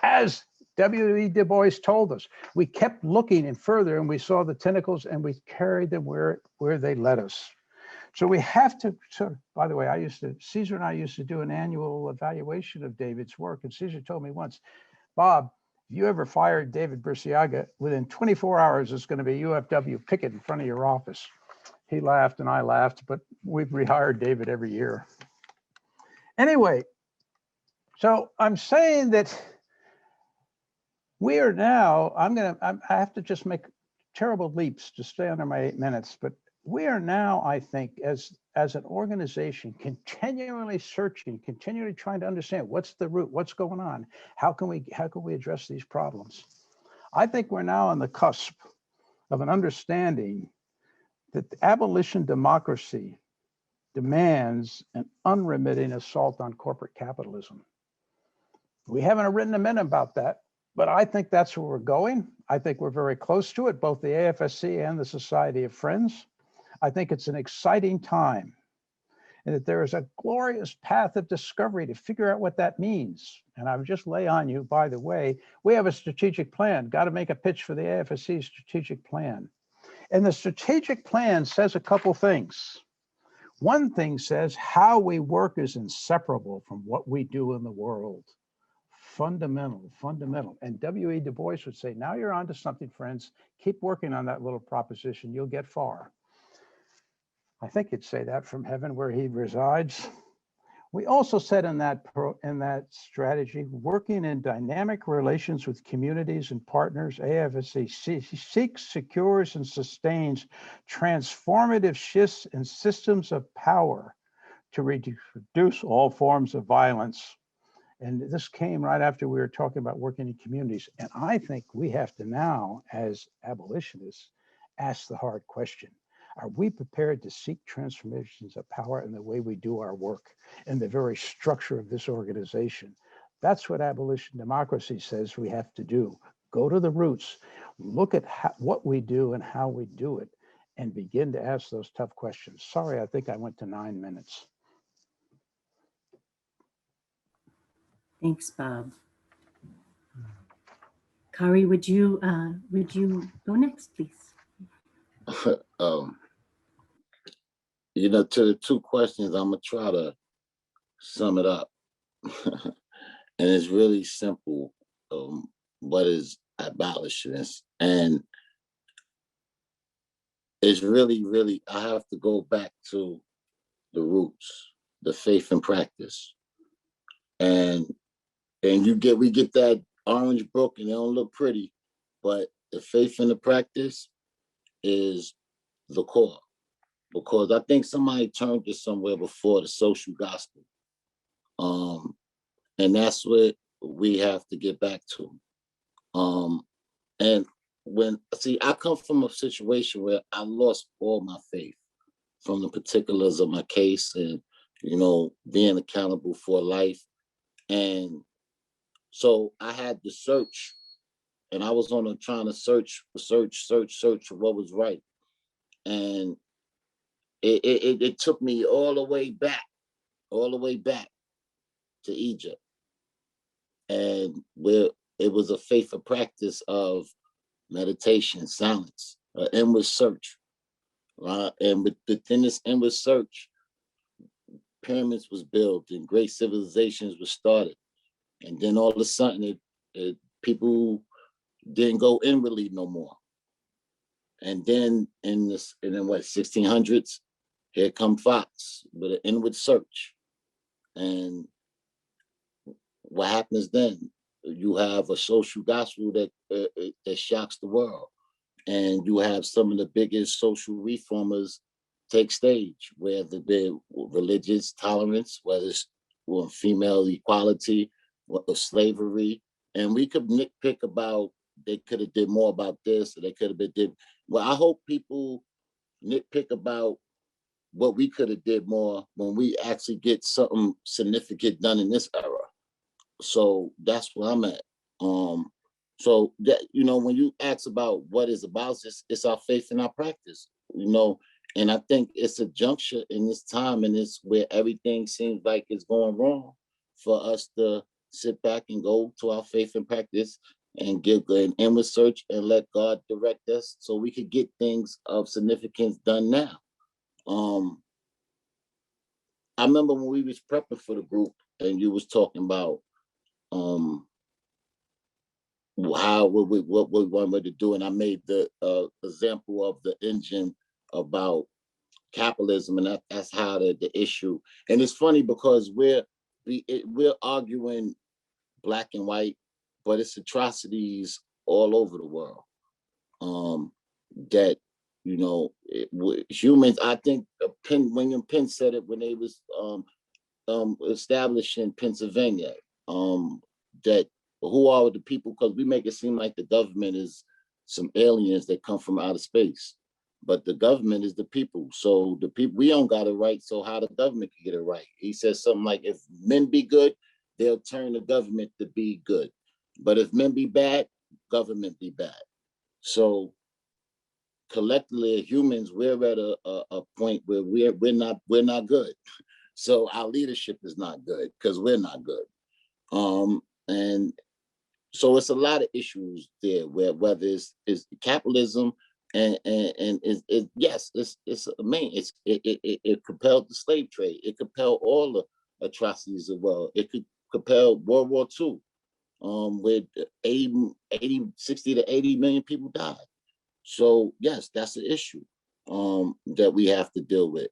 As W.E. Du Bois told us, we kept looking and further, and we saw the tentacles, and we carried them where they led us. So we have to sort of, by the way, Caesar and I used to do an annual evaluation of David's work, and Caesar told me once, Bob, if you ever fired David Burciaga, within 24 hours, it's going to be UFW picket in front of your office. He laughed and I laughed, but we've rehired David every year. Anyway, so I'm saying that we are now, I have to just make terrible leaps to stay under my 8 minutes, but we are now, I think, as an organization, continually searching, continually trying to understand what's the root, what's going on, how can we address these problems. I think we're now on the cusp of an understanding that the abolition democracy demands an unremitting assault on corporate capitalism. We haven't written a minute about that, but I think that's where we're going. I think we're very close to it, both the AFSC and the Society of Friends. I think it's an exciting time, and that there is a glorious path of discovery to figure out what that means. And I would just lay on you, by the way, we have a strategic plan. Got to make a pitch for the AFSC strategic plan. And the strategic plan says a couple things. One thing says how we work is inseparable from what we do in the world. Fundamental, fundamental. And W.E. Du Bois would say, now you're onto something, friends. Keep working on that little proposition. You'll get far. I think he'd say that from heaven where he resides. We also said in that strategy, working in dynamic relations with communities and partners, AFSC seeks, secures, and sustains transformative shifts in systems of power to reduce all forms of violence. And this came right after we were talking about working in communities. And I think we have to now, as abolitionists, ask the hard question. Are we prepared to seek transformations of power in the way we do our work, in the very structure of this organization? That's what abolition democracy says we have to do. Go to the roots, look at what we do and how we do it, and begin to ask those tough questions. Sorry, I think I went to 9 minutes. Thanks, Bob. Khary, would you go next, please? You know, to the two questions, I'm gonna try to sum it up. And it's really simple. What is abolitionist? And it's really, I have to go back to the roots, the faith and practice. And we get that orange book and they don't look pretty, but the faith and the practice is the core. Because I think somebody turned this somewhere before, the social gospel. And that's what we have to get back to. And I come from a situation where I lost all my faith from the particulars of my case and, you know, being accountable for life. And so I had to search, and I was trying to search for what was right. And it took me all the way back to Egypt, and where it was a faith of practice of meditation, silence, inward search, right? And within this inward search, pyramids was built and great civilizations were started, and then all of a sudden, people didn't go inwardly no more. And then in what 1600s. Here come Fox with an inward search. And what happens then? You have a social gospel that shocks the world. And you have some of the biggest social reformers take stage, whether they're religious tolerance, whether it's female equality, slavery. And we could nitpick about, they could have did more about this, or they could have did. Well, I hope people nitpick about what we could have did more when we actually get something significant done in this era. So that's where I'm at. So that, you know, when you ask about what is about this, it's our faith and our practice, you know, and I think it's a juncture in this time, and it's where everything seems like it's going wrong, for us to sit back and go to our faith and practice and give an inward search and let God direct us so we could get things of significance done now. I remember when we was prepping for the group and you was talking about what we wanted to do, and I made the example of the engine about capitalism, and that's how the issue. And it's funny because we're arguing black and white, but it's atrocities all over the world. That, you know, humans, I think William Penn said it when they was established in Pennsylvania, that who are the people, because we make it seem like the government is some aliens that come from outer space, but the government is the people. So the people, we don't got it right, so how the government can get it right? He says something like, if men be good, they'll turn the government to be good. But if men be bad, government be bad. So collectively, humans, we're at a point where we're not good. So our leadership is not good because we're not good. And so it's a lot of issues there, where whether it's capitalism, yes, it's amazing. It compelled the slave trade. It compelled all the atrocities of the world. It could compel World War II, with 60 to 80 million people died. So yes, that's an issue that we have to deal with.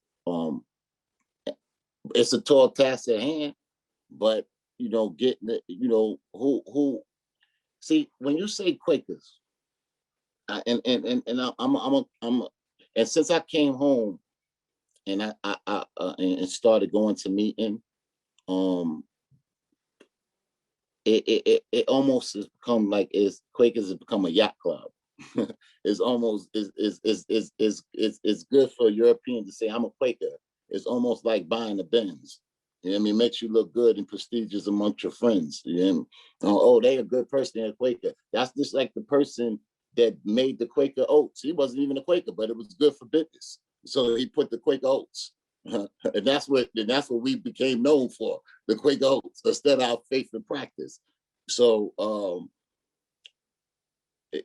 It's a tall task at hand, but getting it, who see when you say Quakers, and since I came home and I and started going to meeting, it almost has become like Quakers has become a yacht club. It's almost it's good for a European to say I'm a Quaker. It's almost like buying a Benz. You know what I mean? It makes you look good and prestigious amongst your friends. You know what I mean? Oh, they a good person, they're a Quaker. That's just like the person that made the Quaker oats. He wasn't even a Quaker, but it was good for business. So he put the Quaker oats. And that's what we became known for, the Quaker oats, instead of our faith and practice. So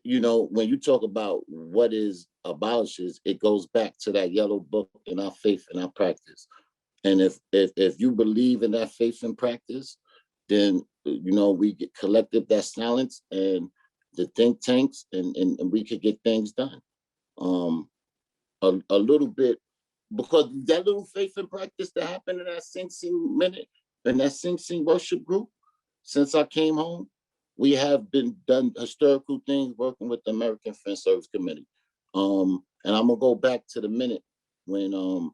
when you talk about what is abolishes, it goes back to that yellow book in our faith and our practice. And if you believe in that faith and practice, then we get collective that silence and the think tanks, and we could get things done. A little bit, because that little faith and practice that happened in that Sing Sing minute, in that Sing Sing worship group, since I came home, we have been done historical things working with the American Friends Service Committee. And I'm gonna go back to the minute when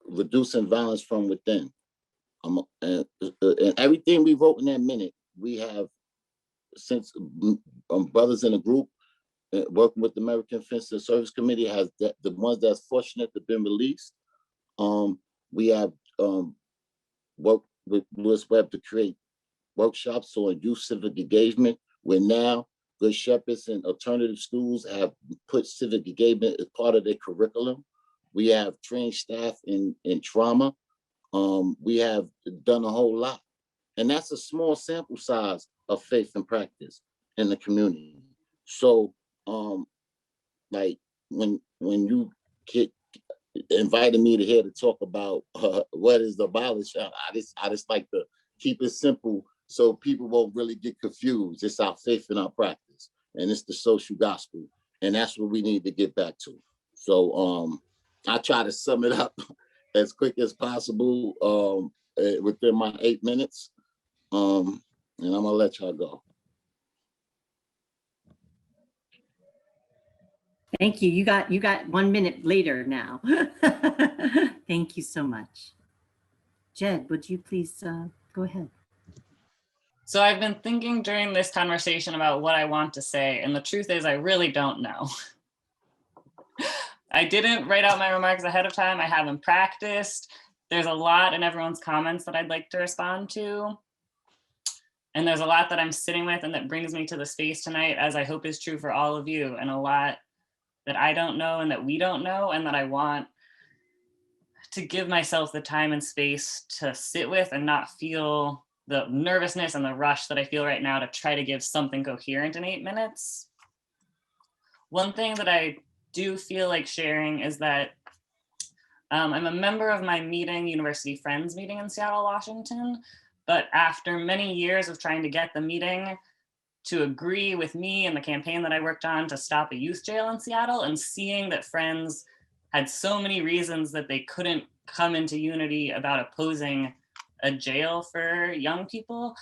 reducing violence from within. And everything we wrote in that minute, we have since brothers in the group working with the American Friends Service Committee has the ones that's fortunate to have been released. We have worked with Lewis Webb to create workshops on youth civic engagement, where now Good Shepherds and alternative schools have put civic engagement as part of their curriculum. We have trained staff in trauma. We have done a whole lot. And that's a small sample size of faith and practice in the community. So like when you get invited me to here to talk about what is abolition, I just like to keep it simple so people won't really get confused. It's our faith and our practice, and it's the social gospel, and that's what we need to get back to. So I try to sum it up as quick as possible within my 8 minutes, and I'm gonna let y'all go. Thank you. You got 1 minute later now. Thank you so much. Jed, would you please go ahead? So I've been thinking during this conversation about what I want to say, and the truth is I really don't know. I didn't write out my remarks ahead of time. I haven't practiced. There's a lot in everyone's comments that I'd like to respond to. And there's a lot that I'm sitting with and that brings me to the space tonight, as I hope is true for all of you, and a lot that I don't know and that we don't know, and that I want to give myself the time and space to sit with and not feel the nervousness and the rush that I feel right now to try to give something coherent in 8 minutes. One thing that I do feel like sharing is that I'm a member of my University Friends meeting in Seattle, Washington, but after many years of trying to get the meeting to agree with me and the campaign that I worked on to stop a youth jail in Seattle, and seeing that Friends had so many reasons that they couldn't come into unity about opposing a jail for young people,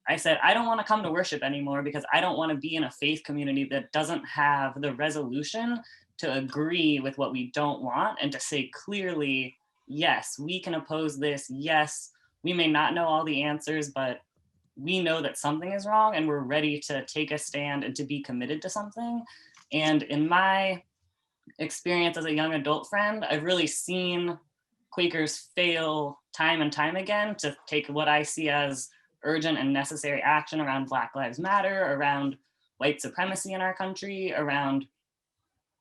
I said, I don't want to come to worship anymore, because I don't want to be in a faith community that doesn't have the resolution to agree with what we don't want and to say clearly, yes, we can oppose this. Yes, we may not know all the answers, but we know that something is wrong and we're ready to take a stand and to be committed to something. And in my experience as a young adult friend, I've really seen Quakers fail time and time again to take what I see as urgent and necessary action around Black Lives Matter, around white supremacy in our country, around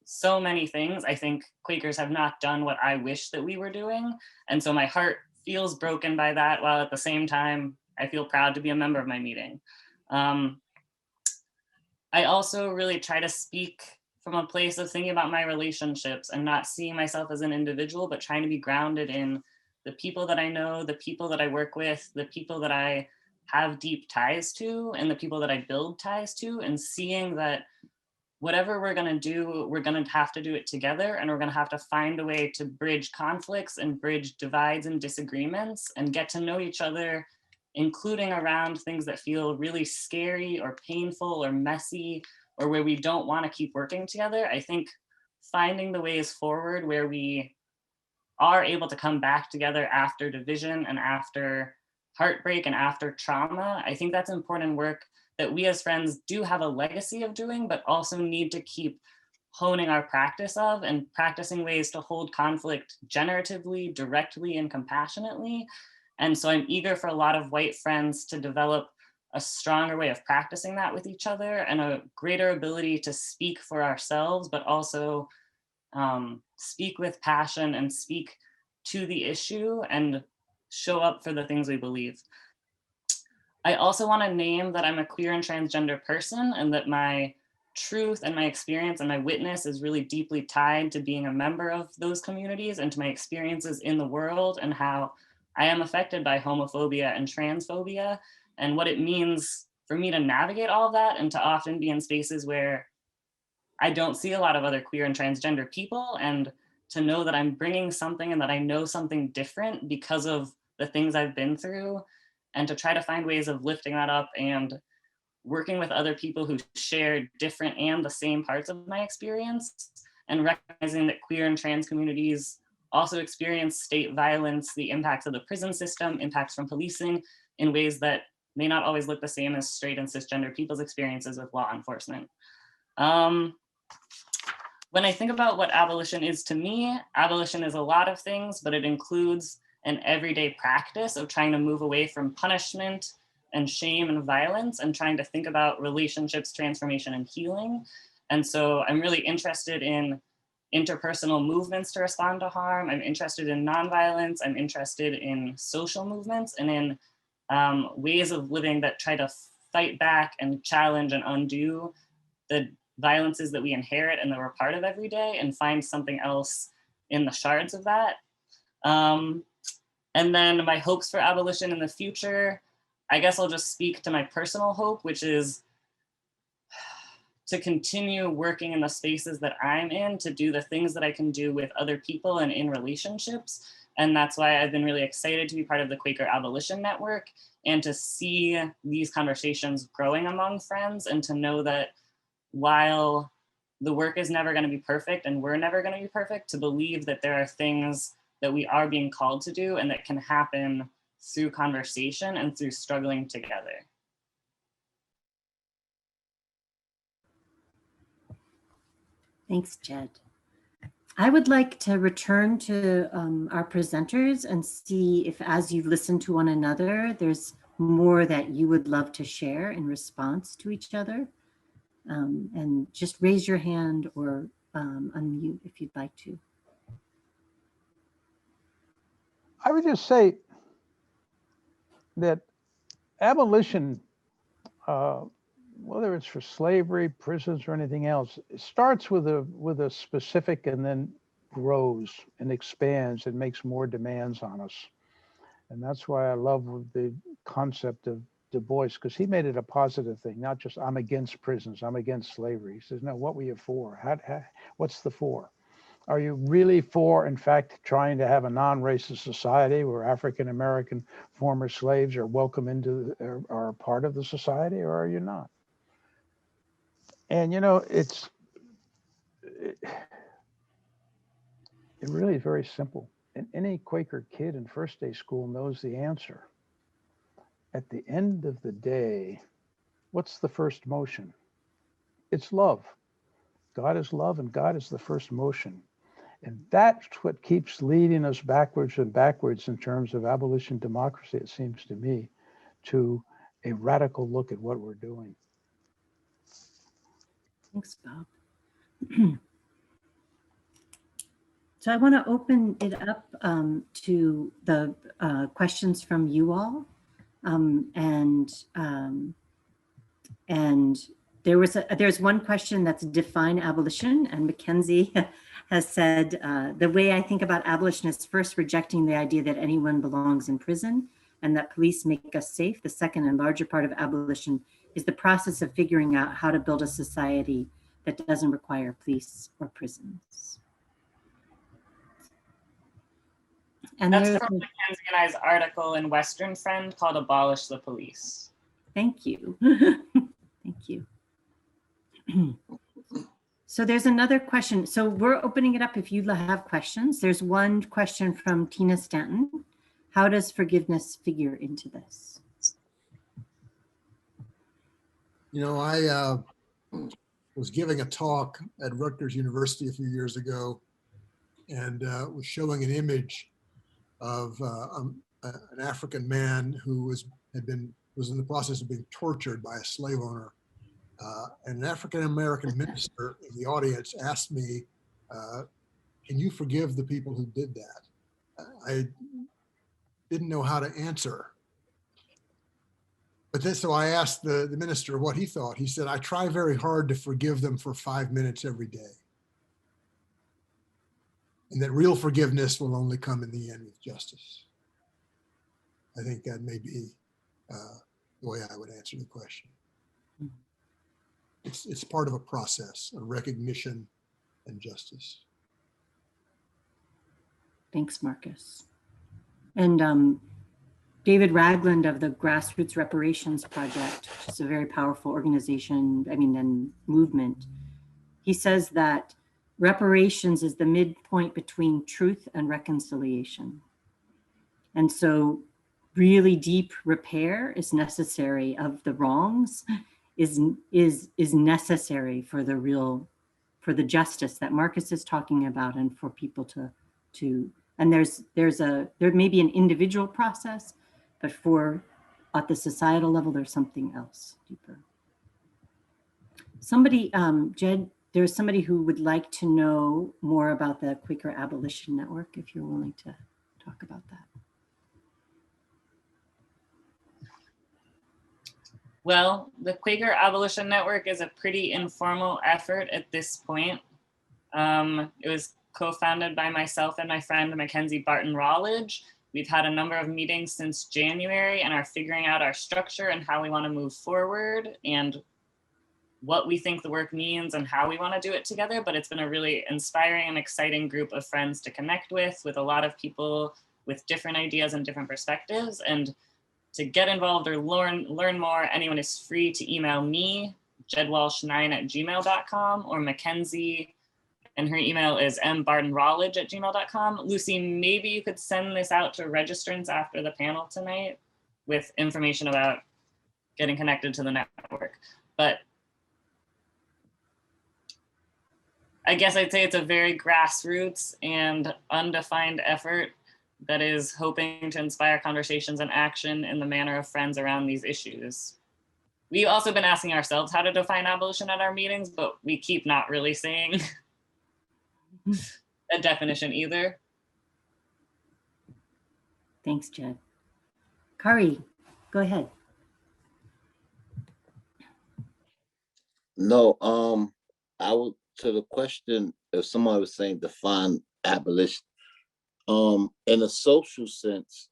so many things. I think Quakers have not done what I wish that we were doing. And so my heart feels broken by that, while at the same time, I feel proud to be a member of my meeting. I also really try to speak from a place of thinking about my relationships and not seeing myself as an individual, but trying to be grounded in the people that I know, the people that I work with, the people that I have deep ties to, and the people that I build ties to, and seeing that whatever we're going to do, we're going to have to do it together, and we're going to have to find a way to bridge conflicts and bridge divides and disagreements and get to know each other, including around things that feel really scary or painful or messy, or where we don't want to keep working together. I think finding the ways forward where we are able to come back together after division and after heartbreak and after trauma, I think that's important work that we as friends do have a legacy of doing, but also need to keep honing our practice of and practicing ways to hold conflict generatively, directly, and compassionately. And so I'm eager for a lot of white friends to develop a stronger way of practicing that with each other and a greater ability to speak for ourselves, but also speak with passion and speak to the issue and show up for the things we believe. I also want to name that I'm a queer and transgender person, and that my truth and my experience and my witness is really deeply tied to being a member of those communities and to my experiences in the world and how I am affected by homophobia and transphobia, and what it means for me to navigate all of that and to often be in spaces where I don't see a lot of other queer and transgender people, and to know that I'm bringing something and that I know something different because of the things I've been through, and to try to find ways of lifting that up and working with other people who share different and the same parts of my experience, and recognizing that queer and trans communities also experience state violence, the impacts of the prison system, impacts from policing in ways that may not always look the same as straight and cisgender people's experiences with law enforcement. When I think about what abolition is to me, abolition is a lot of things, but it includes an everyday practice of trying to move away from punishment and shame and violence and trying to think about relationships, transformation, and healing. And so I'm really interested in interpersonal movements to respond to harm. I'm interested in nonviolence. I'm interested in social movements and in ways of living that try to fight back and challenge and undo the violences that we inherit and that we're part of every day, and find something else in the shards of that. And then my hopes for abolition in the future, I guess I'll just speak to my personal hope, which is to continue working in the spaces that I'm in, to do the things that I can do with other people and in relationships. And that's why I've been really excited to be part of the Quaker Abolition Network and to see these conversations growing among friends, and to know that while the work is never going to be perfect and we're never going to be perfect, to believe that there are things that we are being called to do and that can happen through conversation and through struggling together. Thanks, Jed. I would like to return to our presenters and see if, as you've listened to one another, there's more that you would love to share in response to each other. And just raise your hand or unmute if you'd like to. I would just say that abolition, whether it's for slavery, prisons, or anything else, it starts with a specific and then grows and expands and makes more demands on us. And that's why I love the concept of Du Bois, because he made it a positive thing, not just I'm against prisons, I'm against slavery. He says, no, what were you for? What's the for? Are you really for, in fact, trying to have a non-racist society where African-American former slaves are welcome into, are part of the society, or are you not? And, you know, it really is very simple. And any Quaker kid in first day school knows the answer. At the end of the day, what's the first motion? It's love. God is love, and God is the first motion. And that's what keeps leading us backwards and backwards in terms of abolition democracy, it seems to me, to a radical look at what we're doing. Thanks, Bob. So I want to open it up to the questions from you all. And There's one question that's define abolition, and Mackenzie has said, the way I think about abolition is first rejecting the idea that anyone belongs in prison and that police make us safe. The second and larger part of abolition is the process of figuring out how to build a society that doesn't require police or prisons. And that's from Mackenzie and I's article in Western Friend called Abolish the Police. Thank you. Thank you. So there's another question. So we're opening it up if you have questions. There's one question from Tina Stanton. How does forgiveness figure into this? You know, I was giving a talk at Rutgers University a few years ago and was showing an image of an African man who was in the process of being tortured by a slave owner. And an African-American minister in the audience asked me, can you forgive the people who did that? I didn't know how to answer. But then, so I asked the minister what he thought. He said, I try very hard to forgive them for 5 minutes every day. And that real forgiveness will only come in the end with justice. I think that may be the way I would answer the question. It's part of a process of recognition and justice. Thanks, Marcus. And David Ragland of the Grassroots Reparations Project, which is a very powerful organization, and movement. He says that reparations is the midpoint between truth and reconciliation. And so really deep repair is necessary of the wrongs, is necessary for the justice that Marcus is talking about, and for people to and there may be an individual process, but at the societal level, there's something else deeper. Somebody, Jed, there's somebody who would like to know more about the Quaker Abolition Network, if you're willing to talk about that. Well, the Quaker Abolition Network is a pretty informal effort at this point. It was co-founded by myself and my friend Mackenzie Barton-Rawledge. We've had a number of meetings since January and are figuring out our structure and how we want to move forward and what we think the work means and how we want to do it together. But it's been a really inspiring and exciting group of friends to connect with a lot of people with different ideas and different perspectives. And to get involved or learn more, anyone is free to email me, jedwalsh9@gmail.com, or Mackenzie, and her email is mbartonrawledge@gmail.com. Lucy, maybe you could send this out to registrants after the panel tonight with information about getting connected to the network. But I guess I'd say it's a very grassroots and undefined effort that is hoping to inspire conversations and action in the manner of friends around these issues. We've also been asking ourselves how to define abolition at our meetings, but we keep not really saying a definition either. Thanks, Jed. Khary, go ahead. No, I would, to the question, if someone was saying define abolition, in a social sense,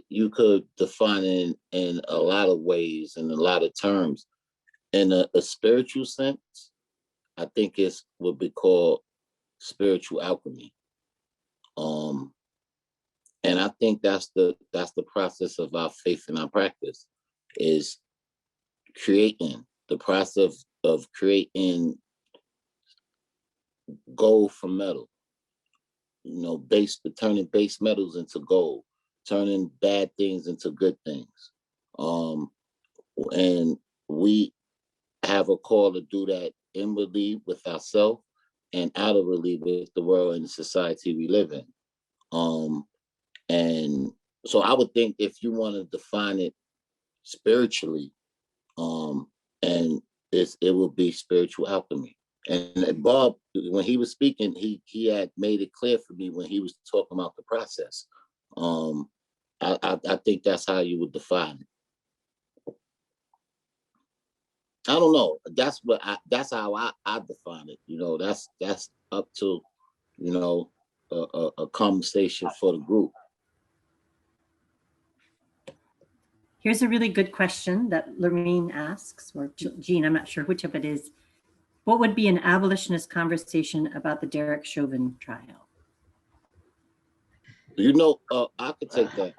you could define it in a lot of ways, in a lot of terms. In a spiritual sense, I think it's what we call spiritual alchemy. And I think that's the process of our faith and our practice, is creating, the process of creating gold from metal. You know, turning base metals into gold, turning bad things into good things. And we have a call to do that inwardly with ourselves and outwardly with the world and the society we live in. And so I would think if you want to define it spiritually, and it will be spiritual alchemy. And Bob, when he was speaking, he had made it clear for me when he was talking about the process. I think that's how you would define it. I don't know. That's how I define it. That's up to, a conversation for the group. Here's a really good question that Lorraine asks, or Jean, I'm not sure which of it is. What would be an abolitionist conversation about the Derek Chauvin trial? I could take that.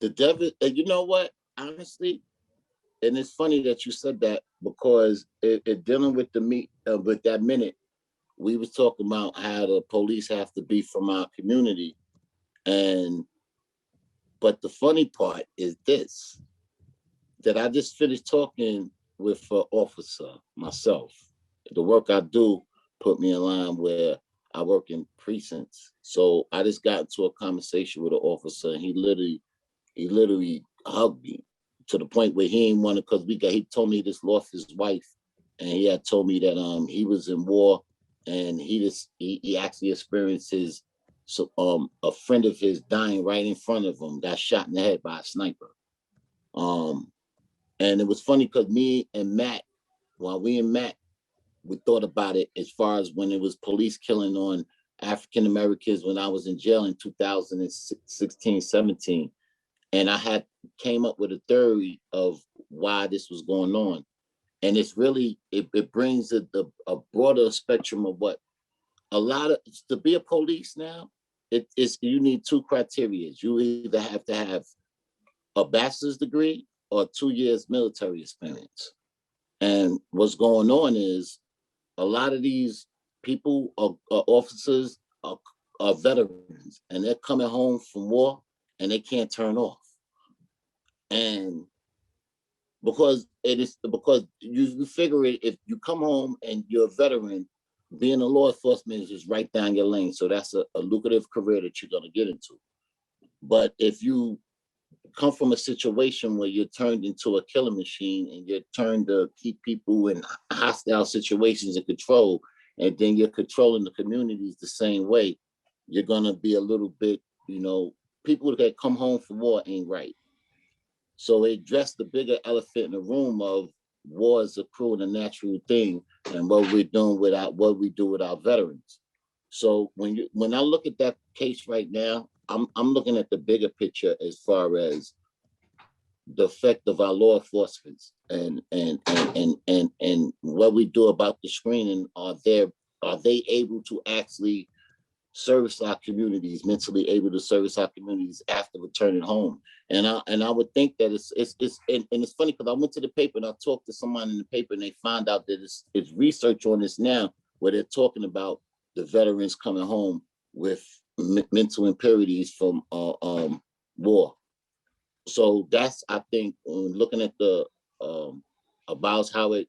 The devil, and you know what, honestly, and it's funny that you said that, because it dealing with with that minute, we was talking about how the police have to be from our community. But the funny part is this, that I just finished talking with an officer myself. The work I do put me in line where I work in precincts. So I just got into a conversation with an officer, and he literally hugged me to the point where he didn't want to, because he told me he just lost his wife, and he had told me that he was in war, and he actually experienced a friend of his dying right in front of him, got shot in the head by a sniper. And it was funny because me and Matt, we thought about it as far as when it was police killing on African Americans when I was in jail in 2016, 17. And I came up with a theory of why this was going on. And it's really, it brings a broader spectrum of what to be a police now, you need two criteria. You either have to have a bachelor's degree or 2 years military experience. And what's going on is a lot of these people officers are veterans, and they're coming home from war and they can't turn off. And because you figure it, if you come home and you're a veteran, being a law enforcement is just right down your lane. So that's a lucrative career that you're gonna get into. But if you come from a situation where you're turned into a killing machine and you're turned to keep people in hostile situations and control, and then you're controlling the communities the same way, you're gonna be a little bit, people that come home from war ain't right. So they address the bigger elephant in the room of war is a cruel and a natural thing, and what we do with our veterans. So when I look at that case right now, I'm looking at the bigger picture as far as the effect of our law enforcement and what we do about the screening. Are they able to actually service our communities, mentally able to service our communities after returning home? And I would think that it's funny because I went to the paper and I talked to someone in the paper, and they found out that it's research on this now where they're talking about the veterans coming home with mental impurities from war. So that's, I think, looking at the about how it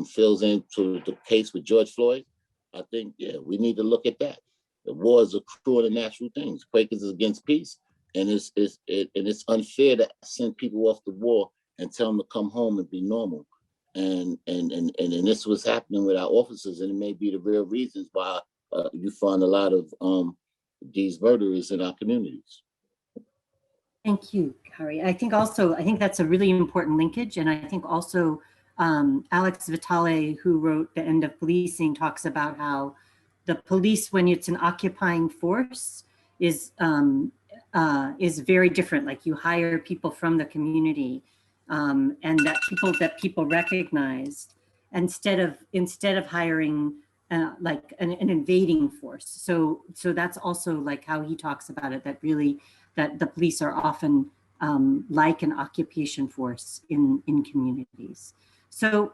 fills into the case with George Floyd, I think, yeah, we need to look at that. The war is a cruel and natural thing. Quakers is against peace, and it's unfair to send people off to war and tell them to come home and be normal. And this was happening with our officers, and it may be the real reasons why you find a lot of these murderers in our communities. Thank you, Khary. I think that's a really important linkage. And I think also Alex Vitale, who wrote The End of Policing, talks about how the police, when it's an occupying force, is very different. Like, you hire people from the community, and that people recognized, instead of hiring like an invading force. So that's also like how he talks about it, that the police are often like an occupation force in communities. So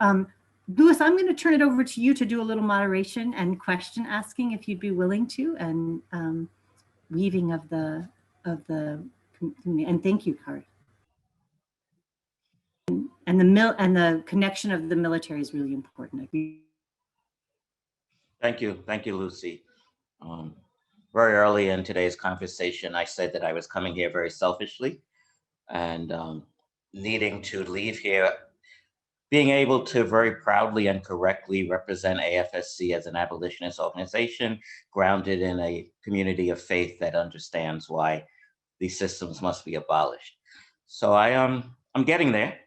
Louis, I'm going to turn it over to you to do a little moderation and question asking, if you'd be willing to, and weaving of the community. And thank you, Khary. And the connection of the military is really important. Thank you, Lucy. Very early in today's conversation, I said that I was coming here very selfishly, and needing to leave here being able to very proudly and correctly represent AFSC as an abolitionist organization grounded in a community of faith that understands why these systems must be abolished. So I'm I'm getting there.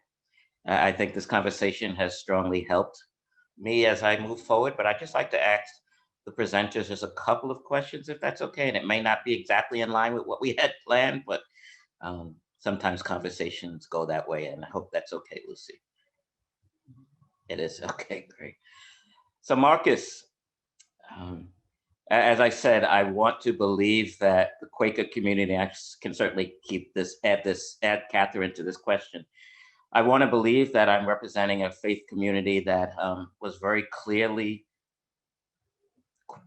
I think this conversation has strongly helped me as I move forward, but I'd just like to ask the presenters just a couple of questions, if that's okay. And it may not be exactly in line with what we had planned, but sometimes conversations go that way, and I hope that's okay, Lucy. It is, okay, great. So Marcus, as I said, I want to believe that the Quaker community, I can certainly add Katharine to this question. I want to believe that I'm representing a faith community that was very clearly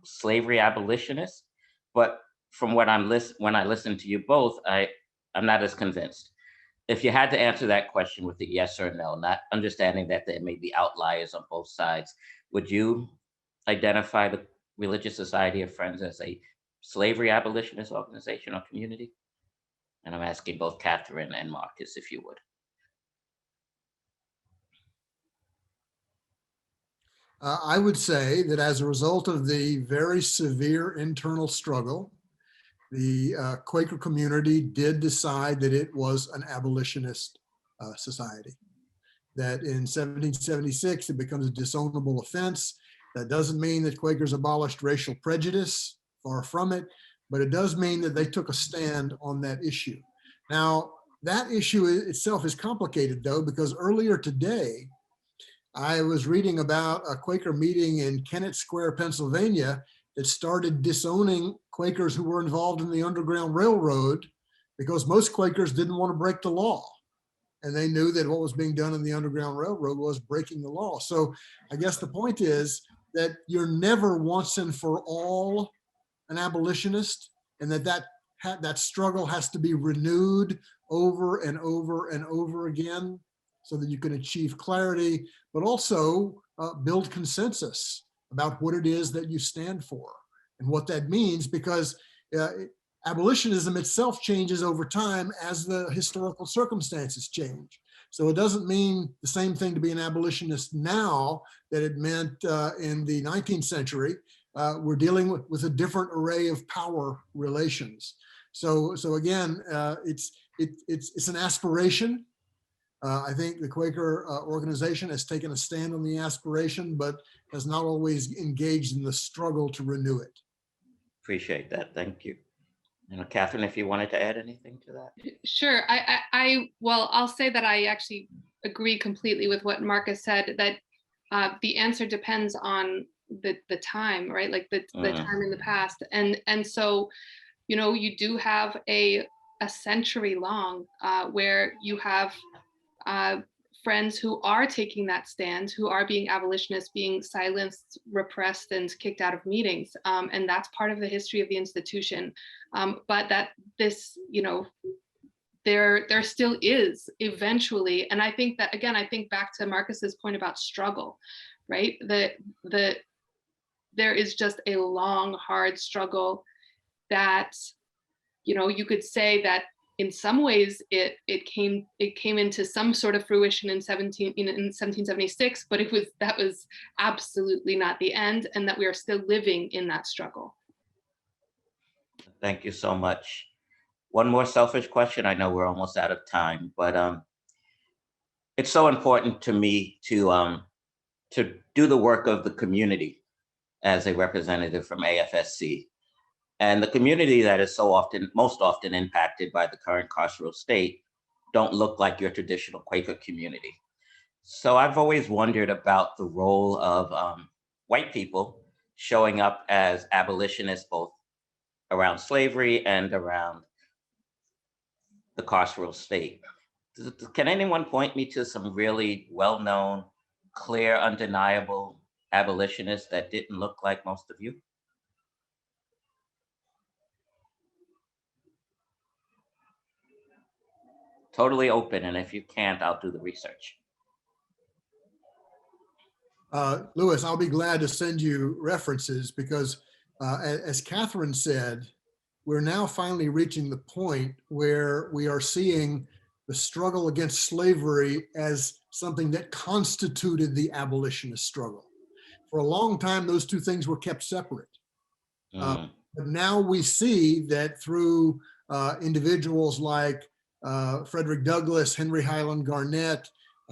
slavery abolitionist, but from what when I listen to you both, I'm not as convinced. If you had to answer that question with a yes or no, not understanding that there may be outliers on both sides, would you identify the Religious Society of Friends as a slavery abolitionist organization or community? And I'm asking both Katharine and Marcus, if you would. I would say that as a result of the very severe internal struggle, the Quaker community did decide that it was an abolitionist society. That in 1776, it becomes a disownable offense. That doesn't mean that Quakers abolished racial prejudice, far from it, but it does mean that they took a stand on that issue. Now, that issue itself is complicated though, because earlier today, I was reading about a Quaker meeting in Kennett Square, Pennsylvania, that started disowning Quakers who were involved in the Underground Railroad because most Quakers didn't want to break the law. And they knew that what was being done in the Underground Railroad was breaking the law. So I guess the point is that you're never once and for all an abolitionist, and that struggle has to be renewed over and over and over again so that you can achieve clarity, but also build consensus about what it is that you stand for and what that means, because abolitionism itself changes over time as the historical circumstances change. So it doesn't mean the same thing to be an abolitionist now that it meant in the 19th century. We're dealing with a different array of power relations. So again, it's an aspiration. I think the Quaker organization has taken a stand on the aspiration, but has not always engaged in the struggle to renew it. Appreciate that. Thank you. Katharine, if you wanted to add anything to that. Sure. Well, I'll say that I actually agree completely with what Marcus said, that the answer depends on the time, right? Like the time in the past. And so, you do have a century long where you have friends who are taking that stand, who are being abolitionists, being silenced, repressed, and kicked out of meetings. And that's part of the history of the institution. But that this, there still is eventually. And I think that, again, I think back to Marcus's point about struggle, right? There is just a long, hard struggle that, you could say that in some ways it came into some sort of fruition in 1776, but that was absolutely not the end, and that we are still living in that struggle. Thank you so much. One more selfish question. I know we're almost out of time, but it's so important to me to do the work of the community as a representative from AFSC. And the community that is most often impacted by the current carceral state don't look like your traditional Quaker community. So I've always wondered about the role of white people showing up as abolitionists, both around slavery and around the carceral state. Can anyone point me to some really well-known, clear, undeniable abolitionists that didn't look like most of you? Totally open, and if you can't, I'll do the research. Louis, I'll be glad to send you references because as Katharine said, we're now finally reaching the point where we are seeing the struggle against slavery as something that constituted the abolitionist struggle. For a long time, those two things were kept separate. But now we see that through individuals like Frederick Douglass, Henry Highland Garnett,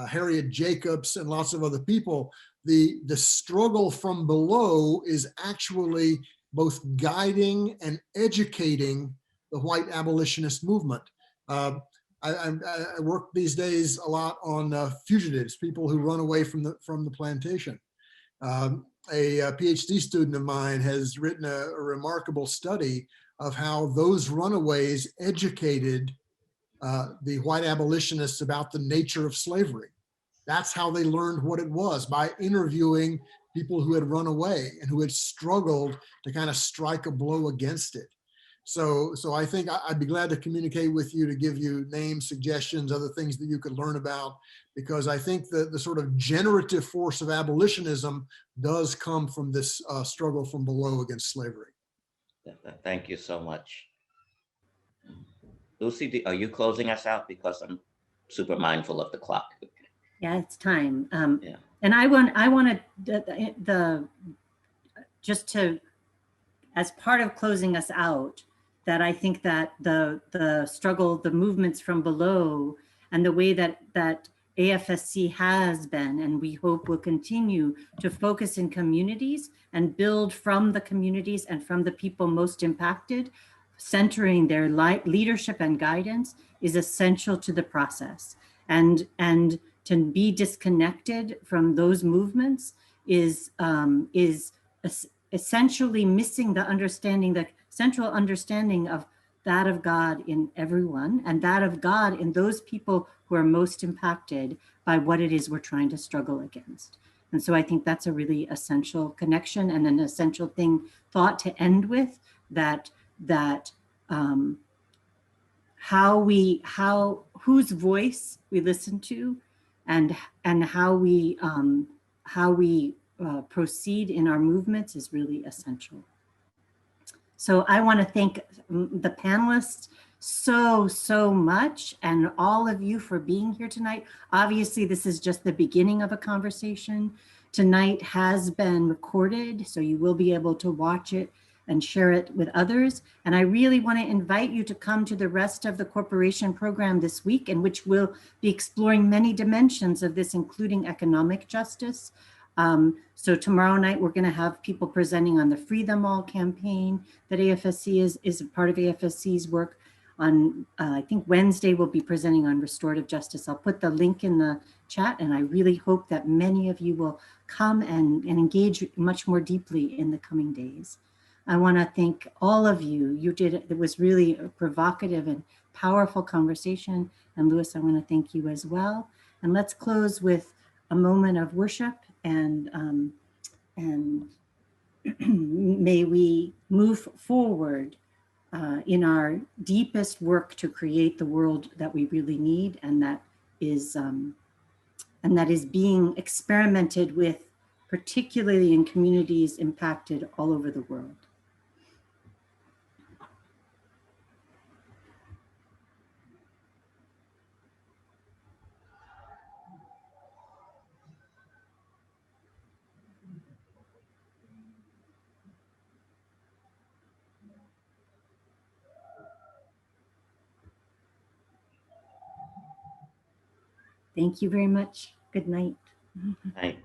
Harriet Jacobs, and lots of other people, the struggle from below is actually both guiding and educating the white abolitionist movement. I work these days a lot on fugitives, people who run away from the plantation. A PhD student of mine has written a remarkable study of how those runaways educated the white abolitionists about the nature of slavery. That's how they learned what it was, by interviewing people who had run away and who had struggled to kind of strike a blow against it. So I think I'd be glad to communicate with you, to give you names, suggestions, other things that you could learn about, because I think that the sort of generative force of abolitionism does come from this struggle from below against slavery. Thank you so much. Lucy, are you closing us out? Because I'm super mindful of the clock. Yeah, it's time. Yeah. And I want to just to, as part of closing us out, that I think that the struggle, the movements from below, and the way that AFSC has been, and we hope will continue to focus in communities and build from the communities and from the people most impacted, centering their leadership and guidance, is essential to the process. And to be disconnected from those movements is essentially missing the understanding, the central understanding of that of God in everyone, and that of God in those people who are most impacted by what it is we're trying to struggle against. And so I think that's a really essential connection and an essential thought to end with, that whose voice we listen to, and how we proceed in our movements is really essential. So I want to thank the panelists so much, and all of you for being here tonight. Obviously, this is just the beginning of a conversation. Tonight has been recorded, so you will be able to watch it and share it with others. And I really want to invite you to come to the rest of the corporation program this week, in which we'll be exploring many dimensions of this, including economic justice. So tomorrow night, we're going to have people presenting on the Free Them All campaign that AFSC is a part of AFSC's work. On, I think Wednesday, we'll be presenting on restorative justice. I'll put the link in the chat, and I really hope that many of you will come and engage much more deeply in the coming days. I want to thank all of you. It was really a provocative and powerful conversation. And Louis, I want to thank you as well. And let's close with a moment of worship, and may we move forward in our deepest work to create the world that we really need, and that is being experimented with, particularly in communities impacted all over the world. Thank you very much. Good night. Right.